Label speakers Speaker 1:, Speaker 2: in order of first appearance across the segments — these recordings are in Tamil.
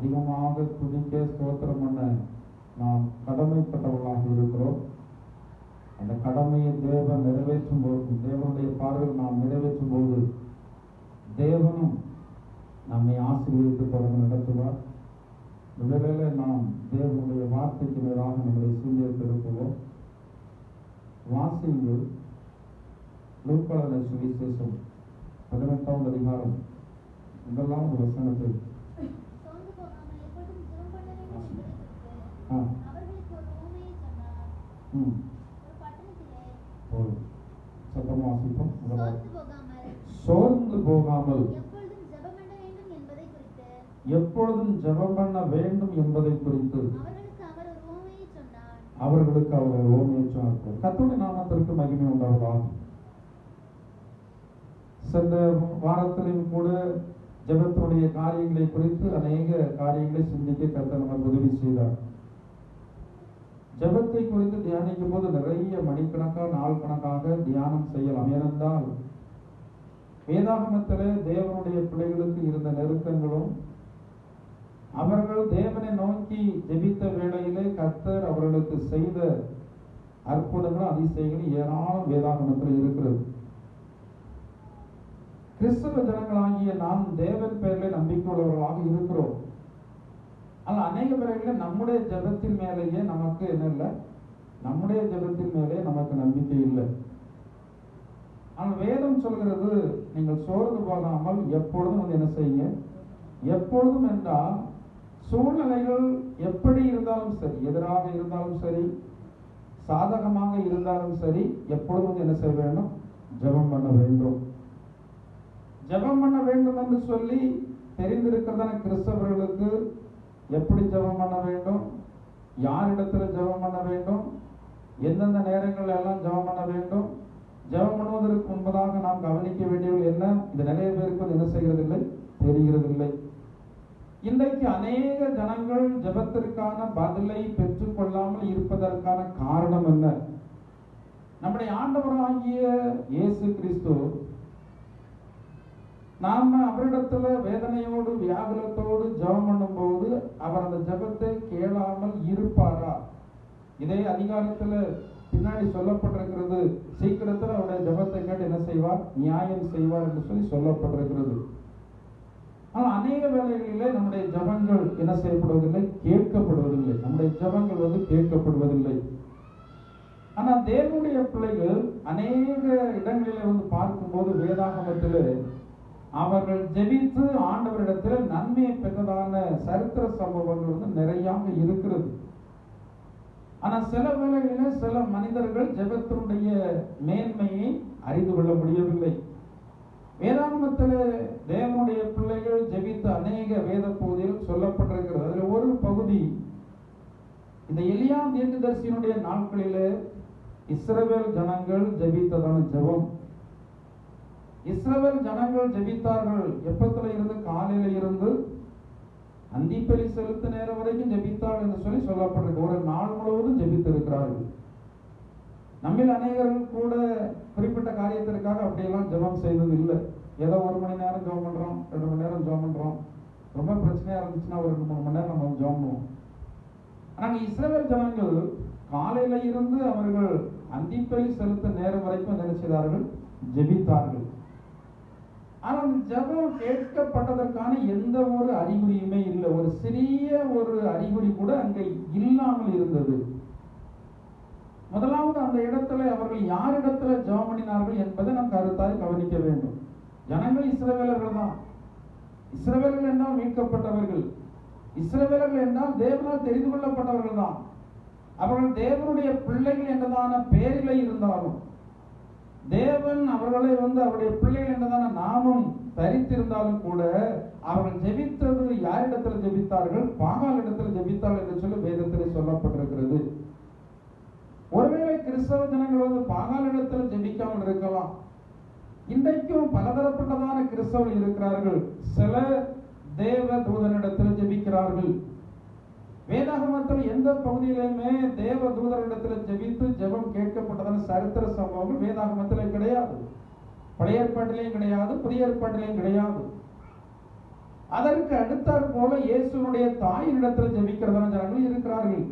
Speaker 1: அதிகமாக துதிக்க ஸ்தோத்திரம் பண்ண நாம் கடமைப்பட்டவர்களாக இருக்கிறோம். அந்த கடமையை தேவன் நிறைவேற்றும் போது, தேவனுடைய பார்வையில் நாம் நிறைவேற்றும் போது தேவனும் நம்மை ஆசீர்வதித்து தொடர்ந்து நடத்துவார். இவ்வேளை நாம் தேவனுடைய வார்த்தைக்கு நேராக நம்முடைய சிந்தையை திருப்புவோம். வாசியுங்கள். லூக்கா சுவிசேஷம் 18வது அதிகாரம் 1வது வசனத்தை சத்தமா வாசிப்போம். சோர்ந்து போகாமல் எப்பொழுதும் ஜெபம் பண்ண வேண்டும் என்பதை குறித்து அவர்களுக்கு அவர் ஓமையை சொன்னார். கர்த்தருடைய நாமத்திற்கு மகிமை உண்டாவதாக. சென்ற வாரத்திலும் கூட ஜெபத்தினுடைய காரியங்களை குறித்து அநேக காரியங்களை சிந்திக்க கர்த்தர் நமக்கு உதவி செய்தார். ஜெபத்தை குறித்து தியானிக்கும் போது நிறைய மணிக்கணக்காக நாள் கணக்காக தியானம் செய்யலாம். ஏனென்றால் வேதாகமத்திலே தேவனுடைய பிள்ளைகளுக்கு இருந்த நெருக்கங்களும் அவர்கள் தேவனை நோக்கி ஜெபித்த வேளையிலே கர்த்தர் அவர்களுக்கு செய்த அற்புதங்களும் அதிசயங்களும் ஏராளம் வேதாகமத்தில் இருக்கிறது. கிறிஸ்தவ ஜனங்களாகிய நாம் தேவன் பெயரிலே நம்பிக்கை உள்ளவர்களாக இருக்கிறோம். ஆனால் அநேக பேர்களில் நம்முடைய ஜெபத்தின் மேலேயே நமக்கு என்ன இல்லை, நம்முடைய ஜெபத்தின் மேலே நமக்கு நம்பிக்கை இல்லை. ஆனால் வேதம் சொல்கிறது, நீங்கள் சோர்ந்து போகாமல் எப்பொழுதும் என்ன செய்யுங்க. எப்பொழுதும் என்றால் சூழ்நிலைகள் எப்படி இருந்தாலும் சரி, எதிராக இருந்தாலும் சரி, சாதகமாக இருந்தாலும் சரி, எப்பொழுதும் என்ன செய்ய வேண்டும், ஜெபம் பண்ண வேண்டும். ஜெபம் பண்ண வேண்டும் என்று சொல்லி தெரிந்திருக்கிறதான கிறிஸ்தவர்களுக்கு எப்படி ஜெபம் பண்ண வேண்டும், யாரிடத்துல ஜெபம் பண்ண வேண்டும், எந்தெந்த நேரங்கள் எல்லாம் ஜெபம் பண்ண வேண்டும், ஜெபம் பண்ணுவதற்கு முன்பதாக நாம் கவனிக்க வேண்டியது என்ன, இது நிறைய பேருக்கு என்ன செய்கிறதில்லை, தெரிகிறதில்லை. இன்றைக்கு அநேக ஜனங்கள் ஜெபத்திற்கான பதிலை பெற்றுக் கொள்ளாமல் இருப்பதற்கான காரணம் என்ன? நம்முடைய ஆண்டவராகிய இயேசு கிறிஸ்து நாம அவரிடத்துல வேதனையோடு வியாகுலத்தோடு ஜெபம் பண்ணும் போது அவர் அந்த ஜெபத்தை கேளாமல் இருப்பாரா? இதே அதிகாரத்துல பின்னாடி சொல்லப்பட்டிருக்கிறது, சீக்கிரத்தில் அவருடைய ஜெபத்தை கேட்டு என்ன செய்வார், நியாயம் செய்வார் என்று சொல்லி சொல்லப்பட்டிருக்கிறது. ஆனால் அநேக வேளைகளிலே நம்முடைய ஜெபங்கள் என்ன செய்யப்படுவதில்லை, கேட்கப்படுவதில்லை. நம்முடைய ஜெபங்கள் கேட்கப்படுவதில்லை. ஆனால் தேவனுடைய பிள்ளைகள் அநேக இடங்களிலே பார்க்கும்போது வேதாகமத்திலே அவர்கள் ஜெபித்து ஆண்டவரிடத்தில் நன்மையை பெற்றதான சரித்திர சம்பவங்கள் நிறையாக இருக்கிறது. ஆனால் சில வேளைகளிலே சில மனிதர்கள் ஜெபத்தினுடைய மேன்மையை அறிந்து கொள்ள முடியவில்லை. வேதாகமத்தில் தேவனுடைய பிள்ளைகள் ஜெபித்த அநேக வேத பகுதியில் சொல்லப்பட்டிருக்கிறது. அதில் ஒரு பகுதி, இந்த எலியா தீர்க்கதரிசியினுடைய நாட்களிலே இஸ்ரவேல் ஜனங்கள் ஜெபித்ததான ஜெபம். இஸ்ரவேல் ஜனங்கள் ஜெபித்தார்கள். எப்பத்துல இருந்து, காலையில இருந்து அந்திப்பலி செலுத்த நேரம் வரைக்கும் ஜெபித்தாள் என்று சொல்லி சொல்லப்பட்டிருக்கு. ஒரு நாள் முழுவதும் ஜெபித்திருக்கிறார்கள். நம்மில் அநேகர்கள் கூட குறிப்பிட்ட காரியத்திற்காக அப்படியெல்லாம் ஜெபம் செய்தது இல்லை. ஏதோ 1 மணி நேரம் ஜெபம் பண்றோம், 2 மணி நேரம் ஜெபம் பண்றோம். ரொம்ப பிரச்சனையா இருந்துச்சுன்னா ஒரு 2-3 மணி நேரம் நம்ம ஜெபம் பண்ணுவோம். ஆனால் இஸ்ரவேல் ஜனங்கள் காலையில இருந்து அவர்கள் அந்திப்பலி செலுத்த நேரம் வரைக்கும் நினைச்சார்கள், ஜெபித்தார்கள். ஆனால் ஜெபம் கேட்கப்பட்டதற்கான எந்த ஒரு அறிகுறியுமே இல்லை. ஒரு சிறிய ஒரு அறிகுறி கூட அங்கே இல்லாமல் இருந்தது. முதலாவது அந்த இடத்துல அவர்கள் யாரிடத்துல ஜெபம் பண்ணினார்கள் என்பதை நாம் கருத்தாய் கவனிக்க வேண்டும். ஜனங்கள் இஸ்ரவேலர்கள் தான். இஸ்ரவேலர்கள் என்றால் மீட்கப்பட்டவர்கள். இஸ்ரவேலர்கள் என்றால் தேவனால் தெரிந்து கொள்ளப்பட்டவர்கள் தான். அவர்கள் தேவனுடைய பிள்ளைகள் என்றதான பெயரிலே இருந்தாலும், தேவன் அவர்களை அவருடைய பிள்ளைகள் என்றதான நாமம் தரித்திருந்தாலும் கூட அவர்கள் ஜெபித்தது யாரிடத்தில் ஜெபித்தார்கள், பாகால் இடத்தில் ஜெபித்தார்கள் என்று சொல்லி வேதத்திலே சொல்லப்பட்டிருக்கிறது. ஒருவேளை கிறிஸ்தவ ஜனங்கள் பாகால் இடத்தில் ஜெபிக்காமல் இருக்கலாம். இன்றைக்கும் பலதரப்பட்டதான கிறிஸ்தவர்கள் இருக்கிறார்கள். சில தேவ தூதனிடத்தில் ஜெபிக்கிறார்கள். வேதாகமத்தில் எந்த பகுதியிலுமே தேவ தூதரிடத்தில் ஜெபித்து ஜெபம் கேட்கப்பட்டதான சரித்திர சம்பவங்கள் வேதாகமத்தில் கிடையாது. பழைய ஏற்பாட்டிலையும் கிடையாது, புதிய ஏற்பாட்டிலையும் கிடையாது. அதற்கு அடுத்தாற் போல இயேசுனுடைய தாயினிடத்தில் ஜெபிக்கிறதான ஜனங்கள் இருக்கிறார்கள்.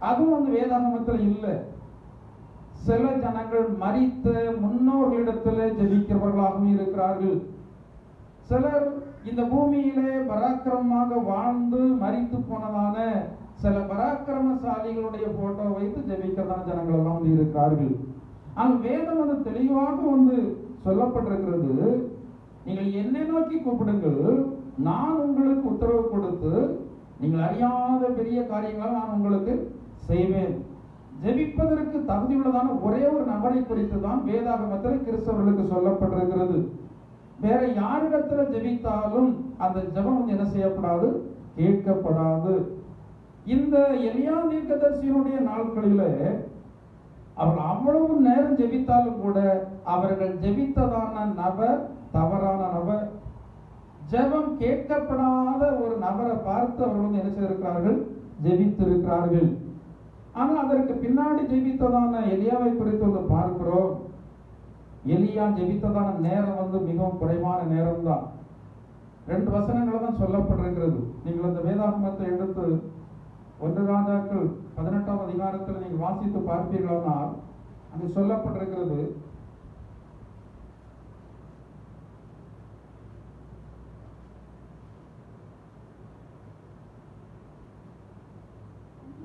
Speaker 1: அதுவும் வந்து வேதாகமத்தில் இல்லை. சில ஜனங்கள் மரித்த முன்னோர்களிடத்தில் ஜெபிக்கிறவர்களாகவும் இருக்கிறார்கள். சிலர் இந்த பூமியிலே பராக்கிரமமாக வாழ்ந்து மரித்து போனதான சில பராக்கிரமசாலிகளுடைய போட்டோ வைத்து ஜெபிக்கிறதான ஜனங்கள் எல்லாம் வந்து இருக்கிறார்கள். ஆனால் வேதம் வந்து தெளிவாக வந்து சொல்லப்பட்டிருக்கிறது, நீங்கள் என்னை நோக்கி கூப்பிடுங்கள், நான் உங்களுக்கு உத்தரவு கொடுத்து நீங்கள் அறியாத பெரிய காரியங்களை நான் உங்களுக்கு செய்வேன். ஜெபிப்பதற்கு தகுதியுள்ளதான ஒரே ஒரு நபரை குறித்து தான் வேதாகமத்தில் கிறிஸ்தவர்களுக்கு சொல்லப்பட்டிருக்கிறது. வேற யாரிடத்துல ஜெபித்தாலும் அந்த ஜெபம் வந்து என்ன செய்யப்படாது, கேட்கப்படாது. இந்த எலியா தீர்க்கதரிசியினுடைய நாட்களிலே அவர்கள் அவ்வளவு நேரம் ஜெபித்தாலும் கூட அவர்கள் ஜெபித்ததான நபர் தவறான நபர். ஜெபம் கேட்கப்படாத ஒரு நபரை பார்த்து அவர்கள் என்ன செய்திருக்கிறார்கள், ஜெபித்திருக்கிறார்கள். ஆனால் அதற்கு பின்னாடி ஜெபித்ததான எலியாவை குறித்து வந்து பார்க்கிறோம். எலியா ஜெபித்ததான நேரம் வந்து மிகவும் குறைவான நேரம் தான். 2 வசனங்கள் தான் சொல்லப்பட்டிருக்கிறது. நீங்கள் அந்த வேதாகமத்தை எடுத்து 1 ராஜாக்கள் 18ஆம் அதிகாரத்தில் நீங்கள் வாசித்து பார்ப்பீர்களானால் அங்கு சொல்லப்பட்டிருக்கிறது,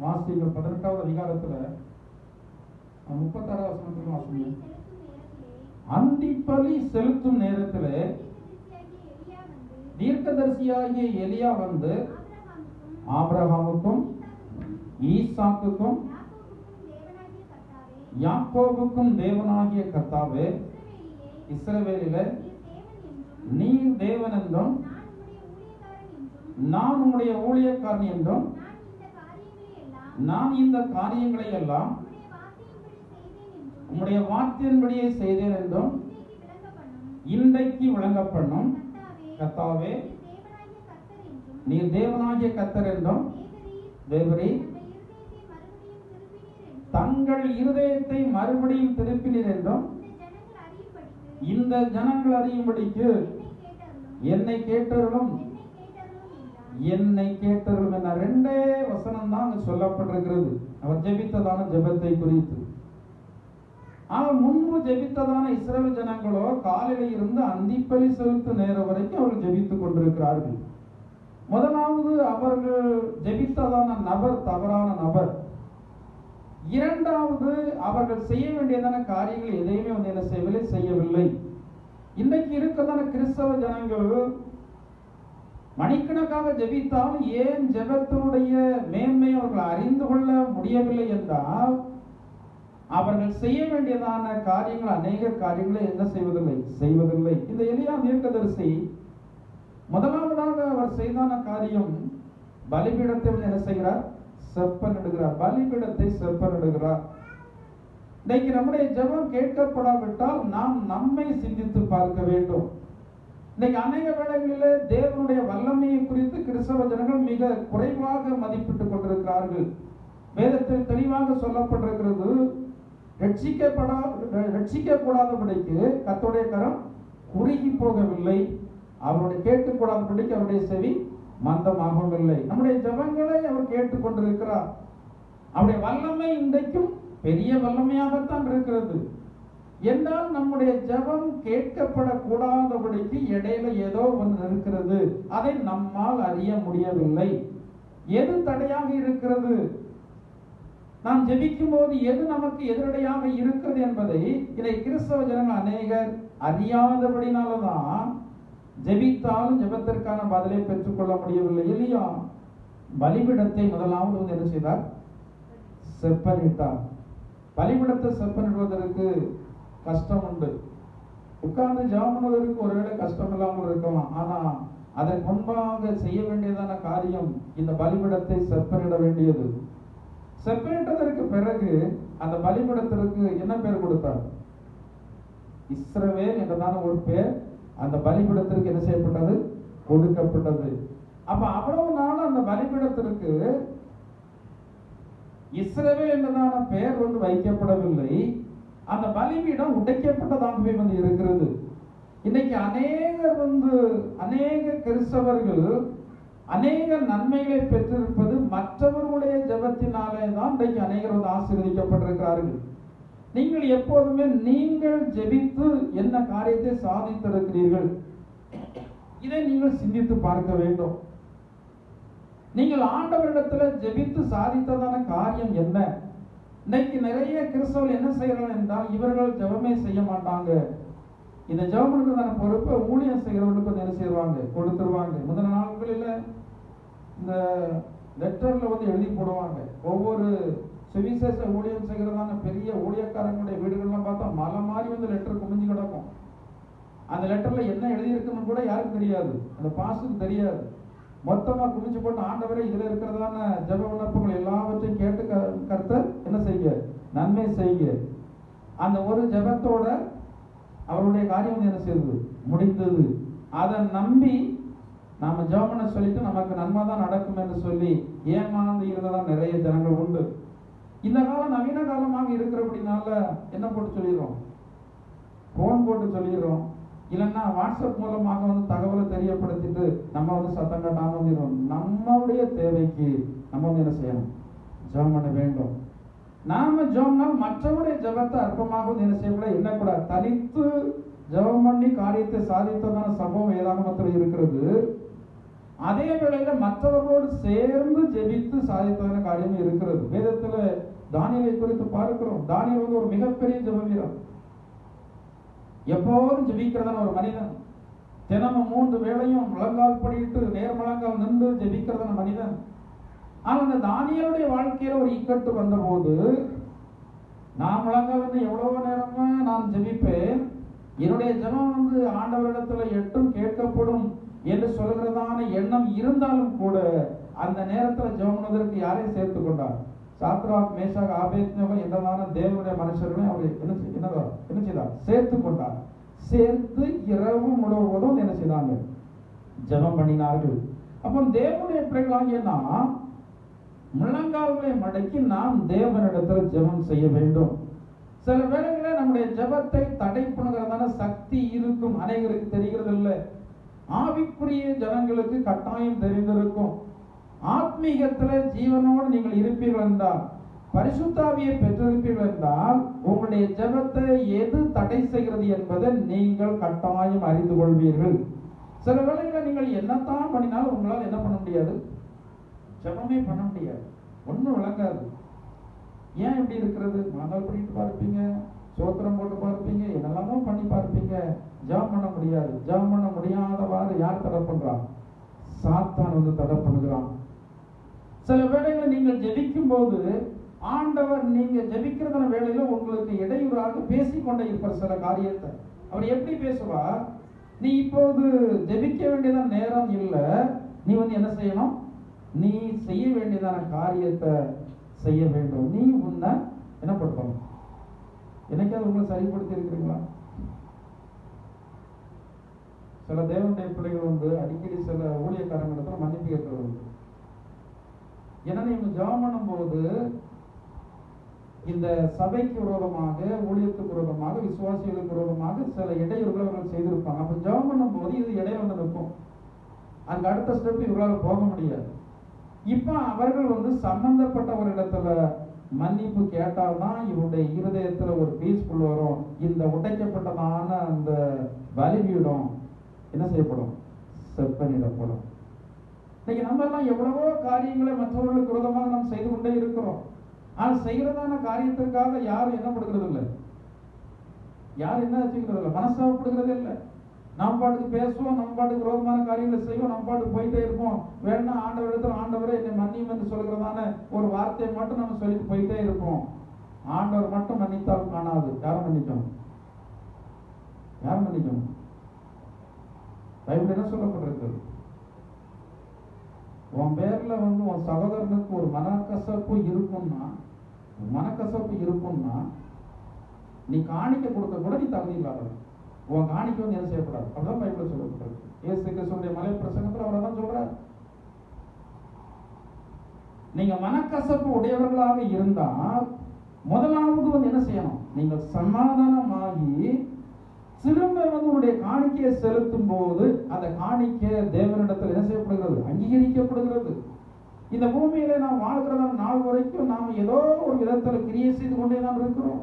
Speaker 1: வாசிகள் 18ஆவது அதிகாரத்துல 36ஆவது வசனத்தில் வாசிங்க. அந்திப்பலி செலுத்தும் நேரத்திலே தீர்க்கதரிசியாகிய எலியா வந்து ஆபிரகாமுக்கும் ஈசாக்குக்கும் யாக்கோபுக்கும் தேவனாகிய கர்த்தாவே, இஸ்ரவேலிலே நீர் தேவன் என்றும் நான் உம்முடைய ஊழியக்காரன் என்றும் நான் இந்த காரியங்களை எல்லாம் உம்முடைய வார்த்தையின்படியே செய்தேன் என்றும் இன்றைக்கு விளங்க பண்ணும். கர்த்தாவே, நீர் தேவனாகிய கர்த்தர் என்றும் தேவரீர் தங்கள் இருதயத்தை மறுபடியும் திருப்பினீர் என்றும் இந்த ஜனங்கள் அறியும்படிக்கு என்னை கேட்டவர்களும் என்னை கேட்டவர்களும் என 2 வசனம் தான் அங்கு சொல்லப்பட்டிருக்கிறது அவர் ஜெபித்ததான ஜெபத்தை குறித்து. ஆனால் முன்பு ஜெபித்ததான இஸ்ரவேல் ஜனங்களோ காலையில இருந்து அந்திப்பலி செலுத்தும் நேரம் வரைக்கும் அவர்கள் ஜெபித்துக் கொண்டிருக்கிறார்கள். முதலாவது அவர்கள் ஜெபித்ததான நபர் தவறான நபர். இரண்டாவது அவர்கள் செய்ய வேண்டியதான காரியங்கள் எதையுமே வந்து என்ன செய்யவில்லை. இன்றைக்கு இருக்கதான கிறிஸ்தவ ஜனங்கள் மணிக்கணக்காக ஜெபித்தாலும் ஏன் ஜெபத்தினுடைய மேன்மை அவர்கள் அறிந்து கொள்ள முடியவில்லை என்றால் அவர்கள் செய்ய வேண்டியதான காரியங்கள் அநேக காரியங்களை என்ன செய்வதில்லை. இந்த எலியா தீர்க்கதரிசி முதலாவதாக அவர் செய்தான காரியம் பலிபீடத்தை என்ன செய்கிறார், செப்பனிடுகிறார். பலிபீடத்தை செப்பனிடுகிறார். இன்னைக்கு நம்முடைய ஜெபம் கேட்கப்படாவிட்டால் நாம் நம்மை சிந்தித்து பார்க்க வேண்டும். இன்னைக்கு அநேக வேளைகளிலே தேவனுடைய வல்லமையை குறித்து கிறிஸ்தவ ஜனங்கள் மிக குறைவாக மதிப்பிட்டுக் கொண்டிருக்கிறார்கள். வேதத்தில் தெளிவாக சொல்லப்பட்டிருக்கிறது, ரட்சிக்கப்படாதபடிக்கு கர்த்தருடைய கரம் குறுகி போகவில்லை, அவருடைய கேட்டுக்கூடாதபடிக்கு அவருடைய செவி மந்தமாகவில்லை. நம்முடைய ஜெபங்களை அவர் கேட்டுக்கொண்டிருக்கிறார். அவருடைய வல்லமை இன்றைக்கும் பெரிய வல்லமையாகத்தான் இருக்கிறது. என்றால் நம்முடைய ஜெபம் கேட்கப்படக்கூடாதபடிக்கு இடையில ஏதோ ஒன்று இருக்கிறது, அதை நம்மால் அறிய முடியவில்லை. எது தடையாக இருக்கிறது, நாம் ஜெபிக்கும் போது எது நமக்கு எதிரடையாக இருக்கிறது என்பதை இதை கிறிஸ்தவ ஜனங்கள் அநேகர் அறியாதபடினாலதான் ஜெபித்தாலும் ஜெபத்திற்கான பதிலை பெற்றுக்கொள்ள முடியவில்லை. எலியா பலிபீடத்தை முதலாவது வந்து என்ன செய்தார், செப்பனிட்டார். பலிபீடத்தை செப்பனிடுவதற்கு கஷ்டம் உண்டு. உட்கார்ந்து ஜெபம் பண்ணுவதற்கு ஒருவேளை கஷ்டம் இல்லாமல் இருக்கலாம். ஆனா அதற்கு முன்பாக செய்ய வேண்டியதான காரியம் இந்த பலிபீடத்தை செப்பனிட வேண்டியது. செப்பனிட்டதற்கு பிறகு அந்த பலிபீடத்திற்கு என்ன பேர் கொடுத்தார், இஸ்ரவேல் என்றதான ஒரு பேர் அந்த பலிபீடத்திற்கு என்ன செய்யப்பட்டது, கொடுக்கப்பட்டது. அப்ப அவ்வளவு நாள் அந்த பலிபீடத்திற்கு இஸ்ரவேல் என்றதான பெயர் வந்து வைக்கப்படவில்லை. அந்த பலிபீடம் உடைக்கப்பட்டதாகவே வந்து இருக்கிறது. இன்னைக்கு அநேக கிறிஸ்தவர்கள் அநேக நன்மைகளை பெற்றிருப்பது மற்றவர்களுடைய ஜெபத்தினாலே தான் இன்றைக்கு அநேகர் ஆசீர்வதிக்கப்பட்டிருக்கிறார்கள். நீங்கள் எப்போதுமே நீங்கள் ஜெபித்து என்ன காரியத்தை சாதித்திருக்கிறீர்கள், இதை நீங்கள் சிந்தித்து பார்க்க வேண்டும். நீங்கள் ஆண்டவரிடத்தில் ஜெபித்து சாதித்ததான காரியம் என்ன? இன்னைக்கு நிறைய கிறிஸ்தவர்கள் என்ன செய்யறாங்க என்றால், இவர்கள் ஜெபமே செய்ய மாட்டாங்க. இந்த ஜெபம்ன்றதான பொறுப்பை ஊழியம் செய்கிறவர்களுக்கு என்ன செய்வாங்க, கொடுத்துருவாங்க. முதல் நாட்களில் இந்த லெட்டர்ல எழுதி போடுவாங்க. ஒவ்வொரு சுவிசேஷ ஊழியம் செய்கிறதான பெரிய ஊழியக்காரங்களுடைய வீடுகள்லாம் பார்த்தா மலை மாதிரி லெட்டர் குமிஞ்சு கிடக்கும். அந்த லெட்டர்ல என்ன எழுதியிருக்குன்னு கூட யாருக்கும் தெரியாது, அந்த பாஸ்டருக்கு தெரியாது. மொத்தமா குமிஞ்சு போட்டு, ஆண்டவரே இதுல இருக்கிறதான ஜெப விண்ணப்பங்கள் எல்லாவற்றையும் கேட்டு கர்த்தர் என்ன செய்ய, நன்மை செய்ய. அந்த ஒரு ஜெபத்தோட அவருடைய காரியம் என்ன செய்தது, முடிந்தது. அதை நம்பி நாம ஜெபம் பண்ண சொல்லிட்டு நமக்கு நன்மை தான் நடக்கும் என்று சொல்லி ஏமாந்து இருந்ததான் நிறைய ஜனங்கள் உண்டு. இந்த காலம் நவீன காலமாக இருக்கிறபடினால என்ன போட்டு சொல்லிடுறோம், போன் போட்டு சொல்லிடுறோம். இல்லைன்னா வாட்ஸ்அப் மூலமாக தகவலை தெரியப்படுத்திட்டு நம்ம சத்தம் கட்டாம வந்துடுறோம். நம்மளுடைய தேவைக்கு நம்ம என்ன செய்யணும், ஜெபம் பண்ண வேண்டும். நாம ஜெபம்னால் மற்றவருடைய ஜெபத்தை அற்பமாக என்ன செய்யக்கூடாது, எண்ணக்கூடாது. தனித்து ஜெபம் பண்ணி காரியத்தை சாதித்ததான சம்பவம் வேதாகமத்தில் இருக்கிறது. அதே வேளையில மற்றவர்களோடு சேர்ந்து ஜெபித்து சாதித்ததான காரியம் இருக்கிறது. வேதத்துல தானியேலை குறித்து பார்க்கிறோம். தானியேல் ஒரு மிகப்பெரிய ஜெப வீரன், எப்போதும் ஜெபிக்கிறதான ஒரு மனிதன். தினமும் 3 வேளையும் முழங்கால் படிட்டு நேர்முழங்கால் நின்று ஜெபிக்கிறதான மனிதன். ஆனால் அந்த தானியேலுடைய வாழ்க்கையில ஒரு இக்கட்டு வந்த போது, நான் முழங்கால் எவ்வளவு நேரமா நான் ஜெபிப்பேன், என்னுடைய ஜெபம் ஆண்டவரிடத்துல எட்டும் கேட்கப்படும் என்று சொல்கிறதான எண்ணம் இருந்தாலும் கூட அந்த நேரத்தில் ஜெபம் பண்ணுவதற்கு யாரையும் சேர்த்து கொண்டார், சாத்ராக் மேஷாக் ஆபேத்நேகோ என்றதான தேவனுடைய மனுஷர்களை அவர் என்ன செய்தார், சேர்த்து கொண்டார். சேர்த்து இரவு முழுவதும் என்ன செய்தாங்க, ஜெபம் பண்ணினார்கள். அப்போ தேவனுடைய பிள்ளைகளாகிய நாம் முழங்கால்களை மடக்கி நாம் தேவனிடத்தில் ஜெபம் செய்ய வேண்டும். சில வேளைகளில் நம்முடைய ஜெபத்தை தடை பண்ணுகிறதான சக்தி இருக்கும், அனைவருக்கு தெரிகிறது இல்லை. ஆவிக்குரிய ஜனங்களுக்கு கட்டாயம் தெரிந்திருக்கும். ஆத்மீகத்துல ஜீவனோடு நீங்கள் இருப்பீர்கள் என்றால், பரிசுத்தாவியை பெற்றிருப்பீர்கள் என்றால், உங்களுடைய ஜெபத்தை எது தடை செய்கிறது என்பதை நீங்கள் கட்டாயம் அறிந்து கொள்வீர்கள். சில வேளைகளில் நீங்கள் என்னத்தான் பண்ணினாலும் உங்களால் என்ன பண்ண முடியாது, ஜெபமே பண்ண முடியாது, ஒன்றும் விளங்காது. ஏன் இப்படி இருக்கிறது? மனதால் பண்ணிட்டு பார்ப்பீங்க, சோத்திரம் போட்டு பார்ப்பீங்க, என்னெல்லாமோ பண்ணி பார்ப்பீங்க, ஜெபம் பண்ண முடியாது. ஜெபம் பண்ண முடியாதவாறு யார் தடை பண்றா? சாத்தான் தடை பண்ணுகிறான். சில வேளைகளில் நீங்கள் ஜெபிக்கும் போது ஆண்டவர் நீங்க ஜெபிக்கிறதான வேளையில உங்களுக்கு இடையூறாக பேசிக்கொண்டே இருப்பார் சில காரியத்தை. அவர் எப்படி பேசுவார், நீ இப்போது ஜெபிக்க வேண்டியதான நேரம் இல்லை, நீ என்ன செய்யணும், நீ செய்ய வேண்டியதான காரியத்தை செய்ய வேண்டும், நீ உன்னை என்ன படுத்தணும். என்னைக்காவது உங்களை சரிப்படுத்தி இருக்கிறீங்களா? சில தேவனுடைய பிள்ளைகள் அடிக்கடி சில ஊழியக்காரங்களிடத்துல மன்னிப்பு கேட்கிறது. ஏன்னா இவங்க ஜெபம் பண்ணும் போது இந்த சபைக்கு விரோதமாக, ஊழியத்துக்கு விரோதமாக, விசுவாசிகளுக்கு விரோதமாக சில இடையூறுகளை அவர்கள் செய்திருப்பாங்க. அப்ப ஜெபம் பண்ணும் போது இது இடையில நிற்கும். அங்க அடுத்த ஸ்டெப் இவங்களால போக முடியாது. இப்ப அவர்கள் சம்பந்தப்பட்டவரிடத்துல மன்னிப்பு கேட்டால்தான் இவருடைய இருதயத்துல ஒரு பீஸ்ஃபுல் வரும். இந்த உடைக்கப்பட்டதான அந்த பலிபீடம் என்ன செய்யப்படும், செப்பனிடப்படும். இன்னைக்கு நம்ம எல்லாம் எவ்வளவோ காரியங்களை மற்றவர்களுக்கு விரோதமாக நாம் செய்து கொண்டே இருக்கிறோம். ஆனால் செய்யறதான காரியத்திற்காக யாரும் என்ன கொடுக்கறது இல்லை, யாரும் என்ன வச்சுக்கிறது இல்லை, மனசாப்படுகிறது இல்லை. நம்ம பாட்டுக்கு பேசுவோம், நம்ம பாட்டுக்கு விரோதமான காரியங்களை செய்வோம், நம்ம பாட்டுக்கு போயிட்டே இருப்போம். வேணா ஆண்டவரிடத்தில் ஆண்டவரே என்னை மன்னியும் என்று சொல்கிறதான ஒரு வார்த்தையை மட்டும் நம்ம சொல்லிட்டு போயிட்டே இருப்போம். ஆண்டவர் மட்டும் மன்னித்தால் காணாது. யாரும் மன்னிக்கணும், யாரும் மன்னிக்கணும். பைபிள் என்ன சொல்லப்பட்டிருக்கு, உன் பேர்ல உன் சகோதரனுக்கு ஒரு மனக்கசப்பு இருக்கும்னா நீ காணிக்க கொடுக்க கூட நீ தகுதி இல்லாத, உன் காணிக்க என்ன செய்யக்கூடாது. அப்படிதான் பைபிள் சொல்லப்பட்டிருக்கு. இயேசு கிறிஸ்துவின் மலை பிரசங்கத்தில் அவரை தான் சொல்றார். நீங்க மனக்கசப்பு உடையவர்களாக இருந்தால் முதலாவது என்ன செய்யணும், நீங்கள் சமாதானமாகி திரும்ப வந்து உன்னுடைய காணிக்கையை செலுத்தும் போது அந்த காணிக்கை தேவனிடத்தில் என்ன செய்யப்படுகிறது? அங்கீகரிக்கப்படுகிறது. இந்த பூமியில நாம் வாழ்கிறதான நாள் வரைக்கும் நாம் ஏதோ ஒரு விதத்தில் கிரியை செய்து கொண்டே தான் இருக்கிறோம்.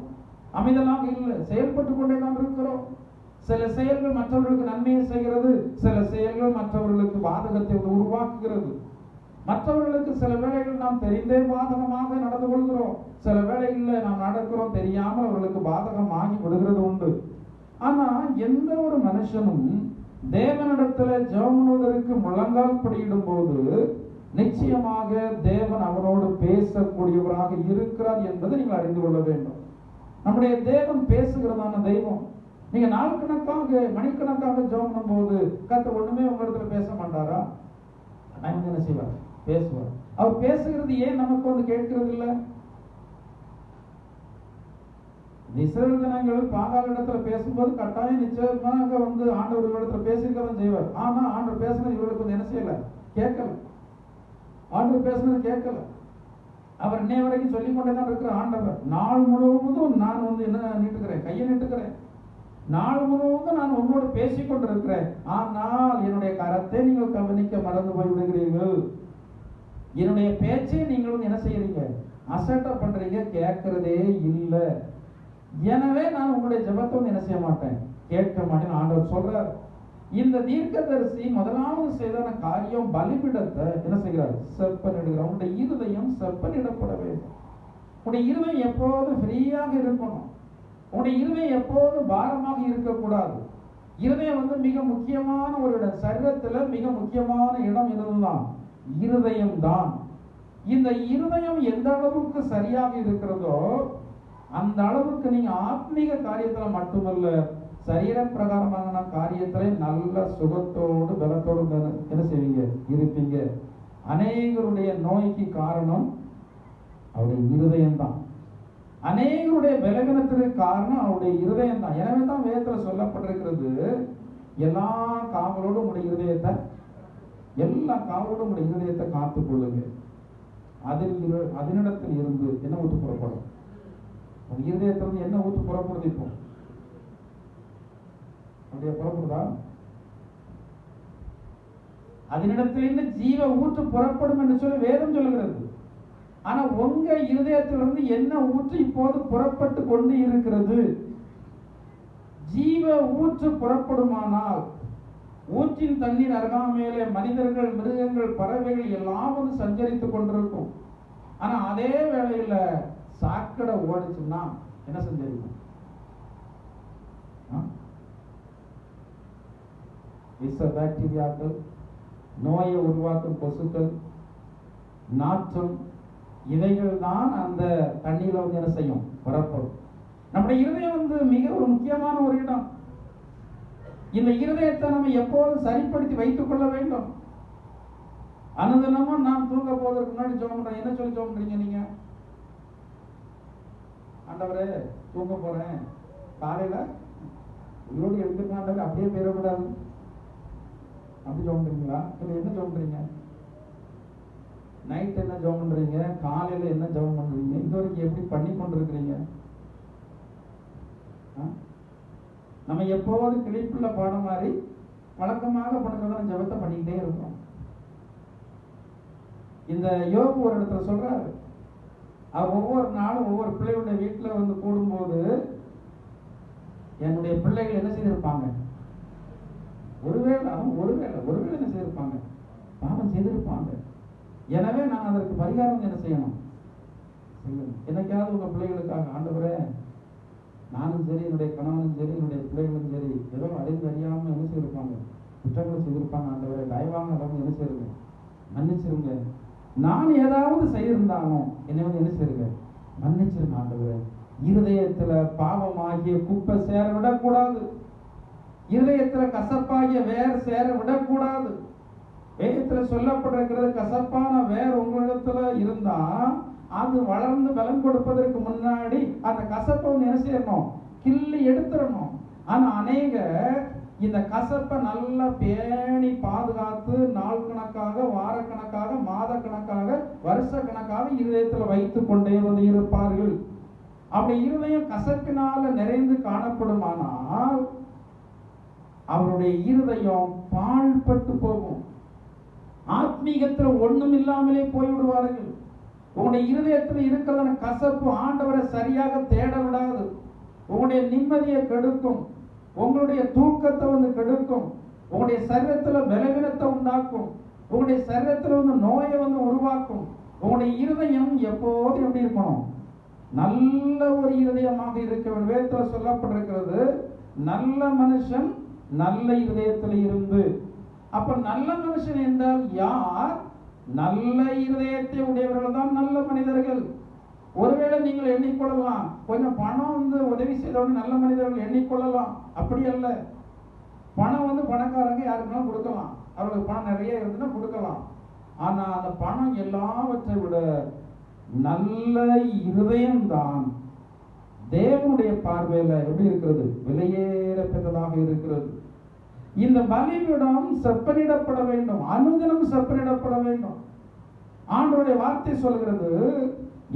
Speaker 1: அமைதலாக இல்லை, செயல்பட்டு கொண்டே தான் இருக்கிறோம். சில செயல்கள் மற்றவர்களுக்கு நன்மையை செய்கிறது, சில செயல்கள் மற்றவர்களுக்கு பாதகத்தை உருவாக்குகிறது. மற்றவர்களுக்கு சில வேளைகள் நாம் தெரிந்தே பாதகமாக நடந்து கொள்கிறோம், சில வேளைகளில் நாம் நடக்கிறோம் தெரியாமல் அவர்களுக்கு பாதகமாகி விடுகிறது உண்டு. ஆனா எந்த ஒரு மனுஷனும் தேவனிடத்துல ஜெபம் பண்ணுவதற்கு முழங்கால் படியிடும் போது நிச்சயமாக தேவன் அவனோடு பேசக்கூடியவராக இருக்கிறார் என்பதை நீங்கள் அறிந்து கொள்ள வேண்டும். நம்முடைய தேவன் பேசுகிறதான தெய்வம். நீங்க நாள் கணக்காக மணிக்கணக்காக ஜெபம் பண்ணும் போது கர்த்தர் ஒண்ணுமே உங்க இடத்துல பேச மாட்டாரா? என்ன செய்வார்? பேசுவார். அவர் பேசுகிறது ஏன் நமக்கு வந்து கேட்கிறது இல்லை? இஸ்ரவேல் ஜனங்கள் பாகால் இடத்துல பேசும்போது கட்டாயம் நிச்சயமாக வந்து ஆண்டவர் இடத்துல பேசியிருக்கதான் செய்வார். ஆனா ஆண்டவர் பேசுனது இவர்களுக்கு வந்து என்ன செய்யல? கேட்கல. ஆண்டவர் பேசுனது கேட்கல. அவர் இன்னைய வரைக்கும் சொல்லிக் கொண்டே தான் இருக்கிற ஆண்டவர். நாள் முழுவதும் நான் வந்து என்ன நீட்டுக்கிறேன்? கையை நீட்டுக்கிறேன். நாள் முழுவதும் நான் உங்களோடு பேசிக் கொண்டிருக்கிறேன். ஆனால் என்னுடைய கரத்தை நீங்கள் கவனிக்க மறந்து போய் விடுகிறீர்கள். என்னுடைய பேச்சை நீங்கள் வந்து என்ன செய்யறீங்க? அசட்டை பண்றீங்க, கேட்கறதே இல்லை. எனவே நான் உங்களுடைய ஜெபத்தை வந்து என்ன செய்ய மாட்டேன்? கேட்க மாட்டேன் ஆண்டவர் சொல்றார். இந்த தீர்க்கதரிசி முதலாவது செய்தான காரியம் பலிபீடத்தை என்ன செய்கிறார்? செப்பனிடுகிறார். உங்களுடைய இருதயம் செப்பனிடப்பட வேண்டும். உங்களுடைய இருதயம் எப்போதும் ஃப்ரீயாக இருக்கணும். உங்களுடைய இருதயம் எப்போதும் பாரமாக இருக்கக்கூடாது. இருதயம் வந்து மிக முக்கியமான ஒரு இடம். சரீரத்துல மிக முக்கியமான இடம் இதுதான், இருதயம் தான். இந்த இருதயம் எந்த அளவுக்கு சரியாக இருக்கிறதோ அந்த அளவுக்கு நீங்க ஆத்மீக காரியத்துல மட்டுமல்ல, சரீர பிரகாரமான காரியத்திலே நல்ல சுகத்தோடு பலத்தோடு என்ன செய்வீங்க? இருப்பீங்க. அநேகருடைய நோய்க்கு காரணம் அவருடைய இருதயம் தான். அநேகருடைய பலவீனத்திற்கு காரணம் அவருடைய இருதயம் தான். எனவே தான் வேதத்துல சொல்லப்பட்டிருக்கிறது, எல்லா காவலோடும் உடைய இருதயத்தை, எல்லா காவலோடும் உடைய இருதயத்தை காத்துக் கொள்ளுங்க. அதனிடத்தில் இருந்து என்ன ஊற்று புறப்படும்? இருதயத்திலிருந்து என்ன ஊற்று புறப்படுது? இப்போ அப்படியே புறப்படுதா? அதனிடத்திலிருந்து ஜீவ ஊற்று புறப்படும் என்று சொல்லி வேதம் சொல்லுகிறது. ஆனா உங்க இருதயத்திலிருந்து என்ன ஊற்று இப்போது புறப்பட்டு கொண்டு இருக்கிறது? ஜீவ ஊற்று புறப்படுமானால் ஊற்றின் தண்ணீர் அருகாமையிலே மனிதர்கள், மிருகங்கள், பறவைகள் எல்லாம் வந்து சஞ்சரித்துக் கொண்டிருக்கும். ஆனா அதே வேளையில சாக்கடை ஓடிச்சுன்னா என்ன செஞ்சிருக்கும்? விஷ பாக்டீரியாக்கள், நோயை உருவாக்கும் கொசுக்கள், நாற்றம், இவைகள் தான் அந்த தண்ணீரை வந்து என்ன செய்யும்? புறப்படும். நம்முடைய இருதயம் வந்து மிக ஒரு முக்கியமான ஒரு இடம். இந்த இருதயத்தை நம்ம எப்போதும் சரிப்படுத்தி வைத்துக் கொள்ள வேண்டும். அனுதினமும் நாம் தூங்க போவதற்கு முன்னாடி ஜெபம் பண்றோம். என்ன சொல்லி ஜெபம் பண்றீங்க நீங்க? ஆண்டவரே தூங்க போறேன், காலையில உயிரோடு எடுத்துக்கலாம், அப்படியே போயிடக்கூடாது, அப்படி ஜெபம் பண்றீங்களா? இல்லை என்ன ஜெபம் பண்றீங்க? நைட் என்ன ஜெபம் பண்றீங்க? காலையில என்ன ஜெபம் பண்றீங்க? இது வரைக்கும் எப்படி பண்ணி கொண்டிருக்கிறீங்க? நம்ம எப்போது கிளிப்புள்ள பாடம் மாதிரி வழக்கமாக பண்ணுறத ஜெபத்தை பண்ணிக்கிட்டே இருக்கோம். இந்த யோபு ஒரு இடத்துல சொல்றாரு, அவர் ஒவ்வொரு நாளும் ஒவ்வொரு பிள்ளைகளுடைய வீட்டில் வந்து கூடும்போது என்னுடைய பிள்ளைகள் என்ன செய்திருப்பாங்க? ஒருவேளை என்ன செய்திருப்பாங்க? பாவம் செய்திருப்பாங்க. எனவே நான் அதற்கு பரிகாரம் என்ன செய்யணும்? என்னைக்காவது உங்க பிள்ளைகளுக்காக, ஆண்டவரே நானும் சரி, என்னுடைய கணவனும் சரி, என்னுடைய பிள்ளைகளும் சரி, ஏதோ அறியாம என்ன செய்திருப்பாங்க? குற்றங்களும் செய்திருப்பாங்க. ஆண்டவரே தயவாக அளவு என்ன செய்யுங்க? மன்னிச்சிருங்க. நான் ஏதாவது செய்திருந்தாலும் என்னை வந்து என்ன செய்யுங்க? மன்னிச்சிருங்க ஆண்டவரே. இருதயத்துல பாவமாகிய குப்பை சேர விடக்கூடாது. இருதயத்துல கசப்பாகிய வேர் சேர விடக்கூடாது. வேதத்துல சொல்லப்பட்டிருக்கிறது, கசப்பான வேர் உங்களிடத்துல இருந்தா அது வளர்ந்து பலன் கொடுப்பதற்கு முன்னாடி அந்த கசப்பை என்ன செய்யணும்? கிள்ளி எடுத்துடணும். ஆனா அநேக இந்த கசப்பை நல்லா பேணி பாதுகாத்து நாள் கணக்காக, வார கணக்காக, மாத கணக்காக, வருஷ கணக்காக இருதயத்துல வைத்து கொண்டே வந்து இருப்பார்கள். அப்படி இருதயம் கசப்பினால நிறைந்து காணப்படுமானால் அவருடைய இருதயம் பாழ்பட்டு போகும். ஆத்மீகத்துல ஒண்ணும் இல்லாமலே போய்விடுவார்கள். உங்களுடைய இருதயத்தில் இருக்கிறதான கசப்பு ஆண்டவரை சரியாக தேட விடாது. உங்களுடைய நிம்மதியை கெடுக்கும், உங்களுடைய தூக்கத்தை கெடுக்கும், உங்களுடைய சரீரத்துல பலவீனத்தை உண்டாக்கும், உங்களுடைய சரீரத்துல நோயை உருவாக்கும். உங்களுடைய இருதயம் எப்போதும் எப்படி இருக்கணும்? நல்ல ஒரு இருதயமாக இருக்க வேண்டும். வேதத்துல சொல்லப்பட்டிருக்கிறது, நல்ல மனுஷன் நல்ல இருதயத்தில் இருந்து. அப்ப நல்ல மனுஷன் என்றால் யார்? நல்ல இருதயத்தை உடையவர்கள் தான் நல்ல மனிதர்கள். ஒருவேளை நீங்கள் எண்ணிக்கொள்ளலாம், கொஞ்சம் பணம் உதவி செய்தவங்க நல்ல மனிதர்கள் எண்ணிக்கொள்ளலாம். அப்படி அல்ல. பணம் பணக்காரங்க யாருக்குனாலும் கொடுக்கலாம், அவர்களுக்கு பணம் நிறைய இருந்துன்னா கொடுக்கலாம். ஆனா அந்த பணம் எல்லாவற்றை விட நல்ல இருதயம்தான் தேவனுடைய பார்வையில எப்படி இருக்கிறது? விலையேற பெற்றதாக இருக்கிறது. இந்த பலிபீடம் செப்பனிடப்பட வேண்டும், அனுதினம் செப்பனிடப்பட வேண்டும். ஆண்டவருடைய வார்த்தை சொல்கிறது,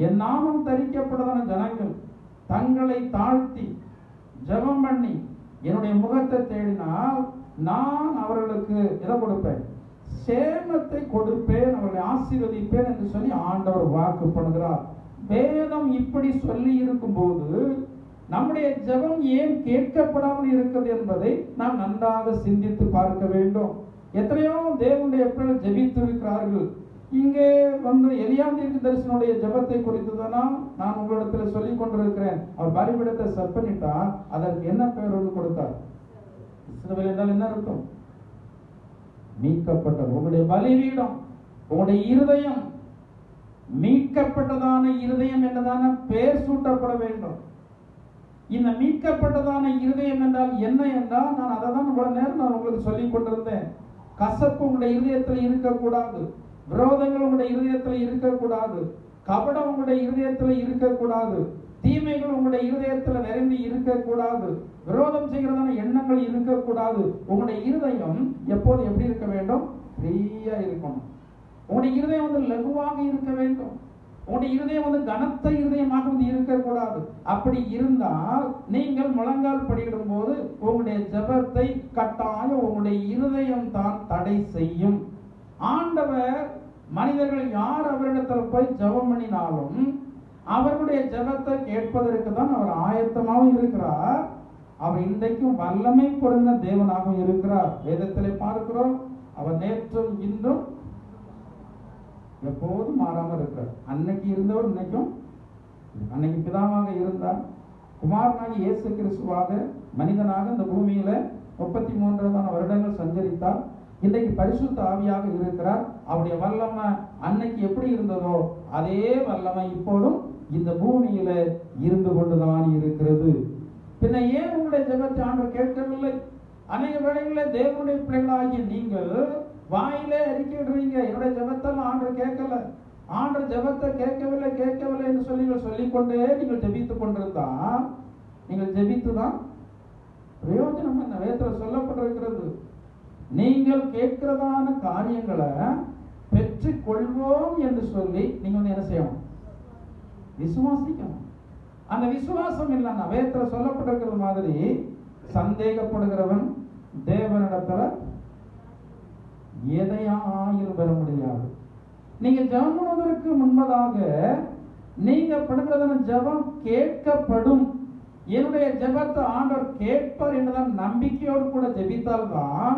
Speaker 1: என் நாமம் தரிக்கப்பட்டதான ஜனங்கள் தங்களை தாழ்த்தி ஜெபம் பண்ணி என்னுடைய முகத்தை தேடினால் நான் அவர்களுக்கு எதை கொடுப்பேன்? சேமத்தை கொடுப்பேன், அவர்களை ஆசீர்வதிப்பேன் என்று சொல்லி ஆண்டவர் வாக்கு பண்ணுகிறார். வேதம் இப்படி சொல்லி இருக்கும் போது நம்முடைய ஜெபம் ஏன் கேட்கப்படாமல் இருக்கிறது என்பதை நாம் நன்றாக சிந்தித்து பார்க்க வேண்டும். எத்தனையோ தேவனுடைய பிள்ளைகள் ஜெபித்து இருக்கிறார்கள். இங்கே எலியா தீர்க்கதரிசியினுடைய ஜெபத்தை குறித்து தான் நான் உங்களிடத்தில் சொல்லிக் கொண்டிருக்கிறேன். அவர் பலிபீடத்தை செப்பனிட்டார், அதற்கு என்ன பெயர் கொடுத்தார்? இஸ்ரவேல் என்றால் என்ன அர்த்தம்? மீட்கப்பட்டது. உங்களுடைய பலிபீடம், உங்களுடைய இருதயம் மீட்கப்பட்டதான இருதயம் என்றதான பெயர் சூட்டப்பட வேண்டும். இந்த மீட்கப்பட்டதான இருதயம் என்றால் என்ன என்றால், நான் அதை தான் இவ்வளவு நேரம் நான் உங்களுக்கு சொல்லிக் கொண்டிருந்தேன். கசப்பு உங்களுடைய இருதயத்தில் இருக்கக்கூடாது, விரோதங்கள் உங்களுடைய இருதயத்தில் இருக்கக்கூடாது, கபடம் உங்களுடைய இருதயத்தில் இருக்கக்கூடாது, தீமைகள் உங்களுடைய இருதயத்தில் நிறைந்து இருக்கக்கூடாது, விரோதம் செய்கிறதான எண்ணங்கள் இருக்கக்கூடாது. உங்களுடைய இருதயம் எப்போது எப்படி இருக்க வேண்டும்? ஃப்ரீயா இருக்கணும். உங்களுடைய இருதயம் லகுவாக இருக்க வேண்டும். உங்களுடைய இருதயம் கனத்த இருதயமாக இருக்கக்கூடாது. அப்படி இருந்தால் நீங்கள் முழங்கால் படியிடும் போது உங்களுடைய ஜெபத்தை கட்டாயம் உங்களுடைய இருதயம் தான் தடை செய்யும். ஆண்டவர் மனிதர்கள் யார் அவரிடத்தில் போய் ஜெபம் பண்ணினாலும் அவர்களுடைய ஜெபத்தை கேட்பதற்கு தான் அவர் ஆயத்தமாகவும் இருக்கிறார். அவர் இன்றைக்கும் வல்லமை பொருந்த தேவனாகவும் இருக்கிறார். வேதத்திலே பார்க்கிறோம், அவர் நேற்றும் இன்றும் எப்போதும் மாறாமல் இருக்கிறார். அன்னைக்கு இருந்தவர் இன்னைக்கும், அன்னைக்கு பிதாவாக இருந்தார், குமாரனாகி இயேசு கிறிஸ்துவாக மனிதனாக இந்த பூமியில 33 வருடங்கள் சஞ்சரித்தார். இன்றைக்கு பரிசுத்த ஆவியாக இருக்கிறார். அவருடைய வல்லமை அன்னைக்கு எப்படி இருந்ததோ அதே வல்லமை இப்போதும் இந்த பூமியில இருந்து கொண்டுதான் இருக்கிறது. பின்ன ஏன் உங்களுடைய ஜெபத்தை ஆண்டவர் கேட்கவில்லை? அநேக வேளைகளில் தேவனுடைய பிள்ளைகளாகிய நீங்கள் வாயிலே அறிக்கையிடுறீங்க, என்னுடைய ஜெபத்தெல்லாம் ஆண்டவர் கேட்கல, ஆண்டவர் ஜெபத்தை கேட்கவில்லை என்று சொல்லிக்கொண்டே நீங்கள் ஜெபித்துக் கொண்டிருந்தா நீங்கள் ஜெபித்துதான் பிரயோஜனம் என்ன? வேதத்தில் சொல்லப்பட்டிருக்கிறது, நீங்கள் கேட்கிறதான காரியங்களை பெற்றுக் கொள்வோம் என்று சொல்லி நீங்க என்ன செய்யணும்? விசுவாசிக்கணும். அந்த விசுவாசம் இல்லைன்னா வேதத்தில் சொல்லப்பட்டிருக்கிறது மாதிரி சந்தேகப்படுகிறவன் தேவனிடத்துல எதையாயும் பெற முடியாது. நீங்க ஜெபம் பண்ணுவதற்கு முன்பதாக நீங்க படுகிறதான ஜெபம் கேட்கப்படும், என்னுடைய ஜெபத்தை ஆண்டவர் கேட்பார் என்றுதான் நம்பிக்கையோடு கூட ஜெபித்தால்தான்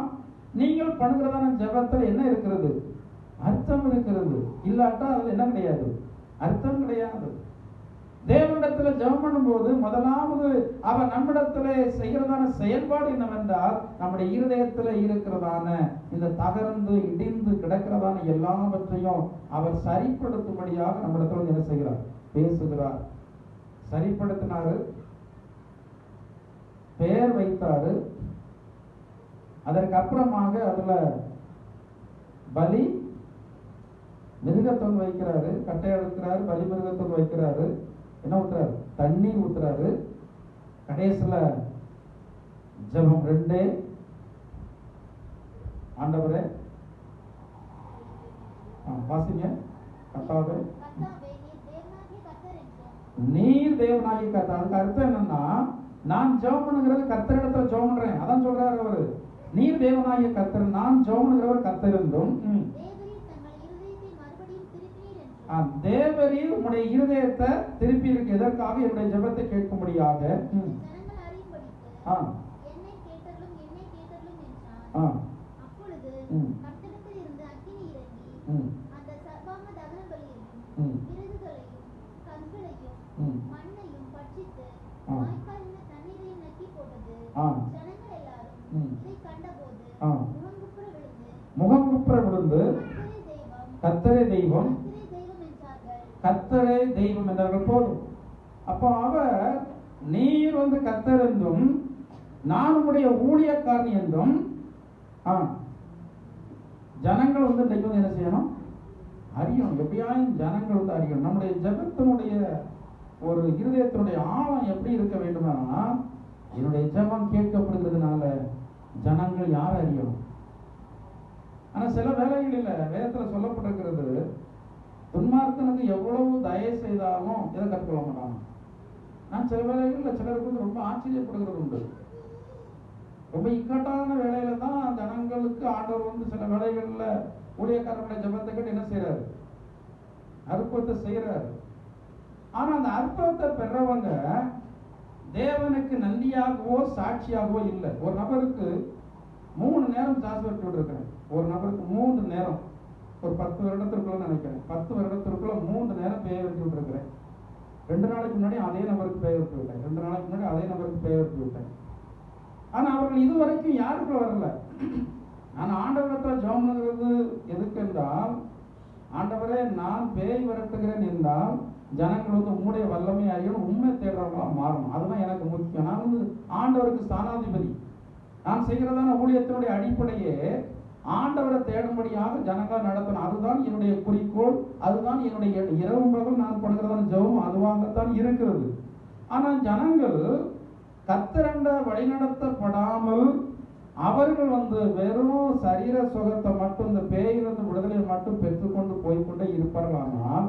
Speaker 1: நீங்கள் பண்ணுகிறதான ஜெபத்தில் என்ன இருக்கிறது? அர்த்தம் இருக்கிறது. இல்லாட்டா அது என்ன கிடையாது? அர்த்தம் கிடையாது. தேவனிடத்துல ஜெபம் பண்ணும்போது முதலாவது அவர் நம்மிடத்துல செய்கிறதான செயல்பாடு என்னவென்றால், நம்முடைய இருதயத்துல இருக்கிறதான இந்த தகர்ந்து இடிந்து கிடக்கிறதான எல்லாவற்றையும் அவர் சரிப்படுத்தும்படியாக நம்மிடத்துல என்ன செய்கிறார்? பேசுகிறார். சரிப்படுத்தினாரு, பெயர் வைத்தாரு, அதற்கு அப்புறமாக அதுல பலி மிருகத்தொன் வைக்கிறாரு, கட்டை எடுக்கிறாரு, பலி மிருகத்தொன் வைக்கிறாரு, என்ன ஊத்துறாரு? தண்ணீர் ஊத்துறாரு. கடைசியில ஜெபம் 2, ஆண்டவரே வாசிங்க, கர்த்தாவே நீர் தேவனாகி கர்த்தர். அதுக்கு அர்த்தம் என்னன்னா, நான் ஜெபம் பண்ணுகிறது கர்த்தரிடத்துல ஜெபம் பண்றேன், அதான் சொல்றாரு அவரு. நீர் தேவனாகிய கர்த்தர், நான் ஜெபம்ங்கிறவர் கர்த்தர் என்றும், தேவரீர் உம்முடைய இருதயத்தை திருப்பி இருக்கு எதற்காக? என்னுடைய ஜெபத்தை கேட்கும்படியாக. முகங்குப்புற விழுந்து கர்த்தரே தெய்வம், கர்த்தரே தெய்வம் என்றார்கள் போதும். அப்போ அவர் நீர் கர்த்தர் என்றும் நான் உடைய ஊழியக்காரன் என்றும் ஜனங்கள் இன்னைக்கு என்ன செய்யணும்? அறியணும். எப்படியாயும் ஜனங்கள் அறியணும். நம்முடைய ஜெபத்தினுடைய ஒரு இருதயத்தினுடைய ஆழம் எப்படி இருக்க வேண்டுமானா, என்னுடைய ஜெபம் கேட்கப்படுகிறதுனால ஜனங்கள் யார் அறியணும். ஆனா சில வேலைகளில் வேதத்துல சொல்லப்பட்டிருக்கிறது, துன்மார்க்கனுக்கு எவ்வளவு தயவு செய்தாலும் இதை கற்றுக்கொள்ள மாட்டாங்க. நான் சில வேலைகளில் சிலருக்கு ரொம்ப ஆச்சரியப்படுகிறது உண்டு. ரொம்ப இக்கட்டான வேலையில தான் ஜனங்களுக்கு ஆண்டவர் சில வேலைகள்ல ஊழியக்காரர்களுடைய ஜெபத்தை கேட்டு என்ன செய்யறாரு? அற்புதத்தை செய்யறாரு. ஆனா அந்த அற்புதத்தை பெறவங்க தேவனுக்கு நன்றியாகவோ சாட்சியாகவோ இல்லை. ஒரு நபருக்கு 3 நேரம் சாசு வெட்டி விட்டுருக்கிறேன். ஒரு நபருக்கு 3 நேரம், ஒரு 10 வருடத்திற்குள்ள நினைக்கிறேன், 10 வருடத்திற்குள்ள 3 நேரம் பேய் வெட்டி விட்டுருக்கிறேன். 2 நாளைக்கு முன்னாடி அதே நபருக்கு பேய் வெட்டி விட்டேன், 2 நாளைக்கு முன்னாடி அதே நபருக்கு பேய் வெட்டி விட்டேன். ஆனா அவர்கள் இதுவரைக்கும் யாருக்கும் வரல. நான் ஆண்டவரத்தில் ஜெபம் பண்ணுறது எதுக்கு என்றால், ஆண்டவரே நான் பேய் விரட்டுகிறேன் என்றால் ஜனங்கள் உம்முடைய வல்லமை அறியணும், உண்மை தேடுறவங்களா மாறணும். அதுதான் எனக்கு முக்கியம். நான் ஆண்டவருக்கு ஸ்தானாதிபதி. நான் செய்கிறதான ஊழியத்தினுடைய அடிப்படையே ஆண்டவரை தேடும்படியாக ஜனங்களை நடத்தணும். அதுதான் என்னுடைய குறிக்கோள். அதுதான் என்னுடைய இரவு பகல் நான் பண்ணுகிறதான ஜெபம் அதுவாகத்தான் இருக்கிறது. ஆனால் ஜனங்கள் கர்த்தரண்ட வழிநடத்தப்படாமல் அவர்கள் வெறும் சரீர சுகத்தை மட்டும், இந்த பேயிலிருந்து விடுதலை மட்டும் பெற்றுக்கொண்டு போய்கொண்டே இருப்பார்களானால்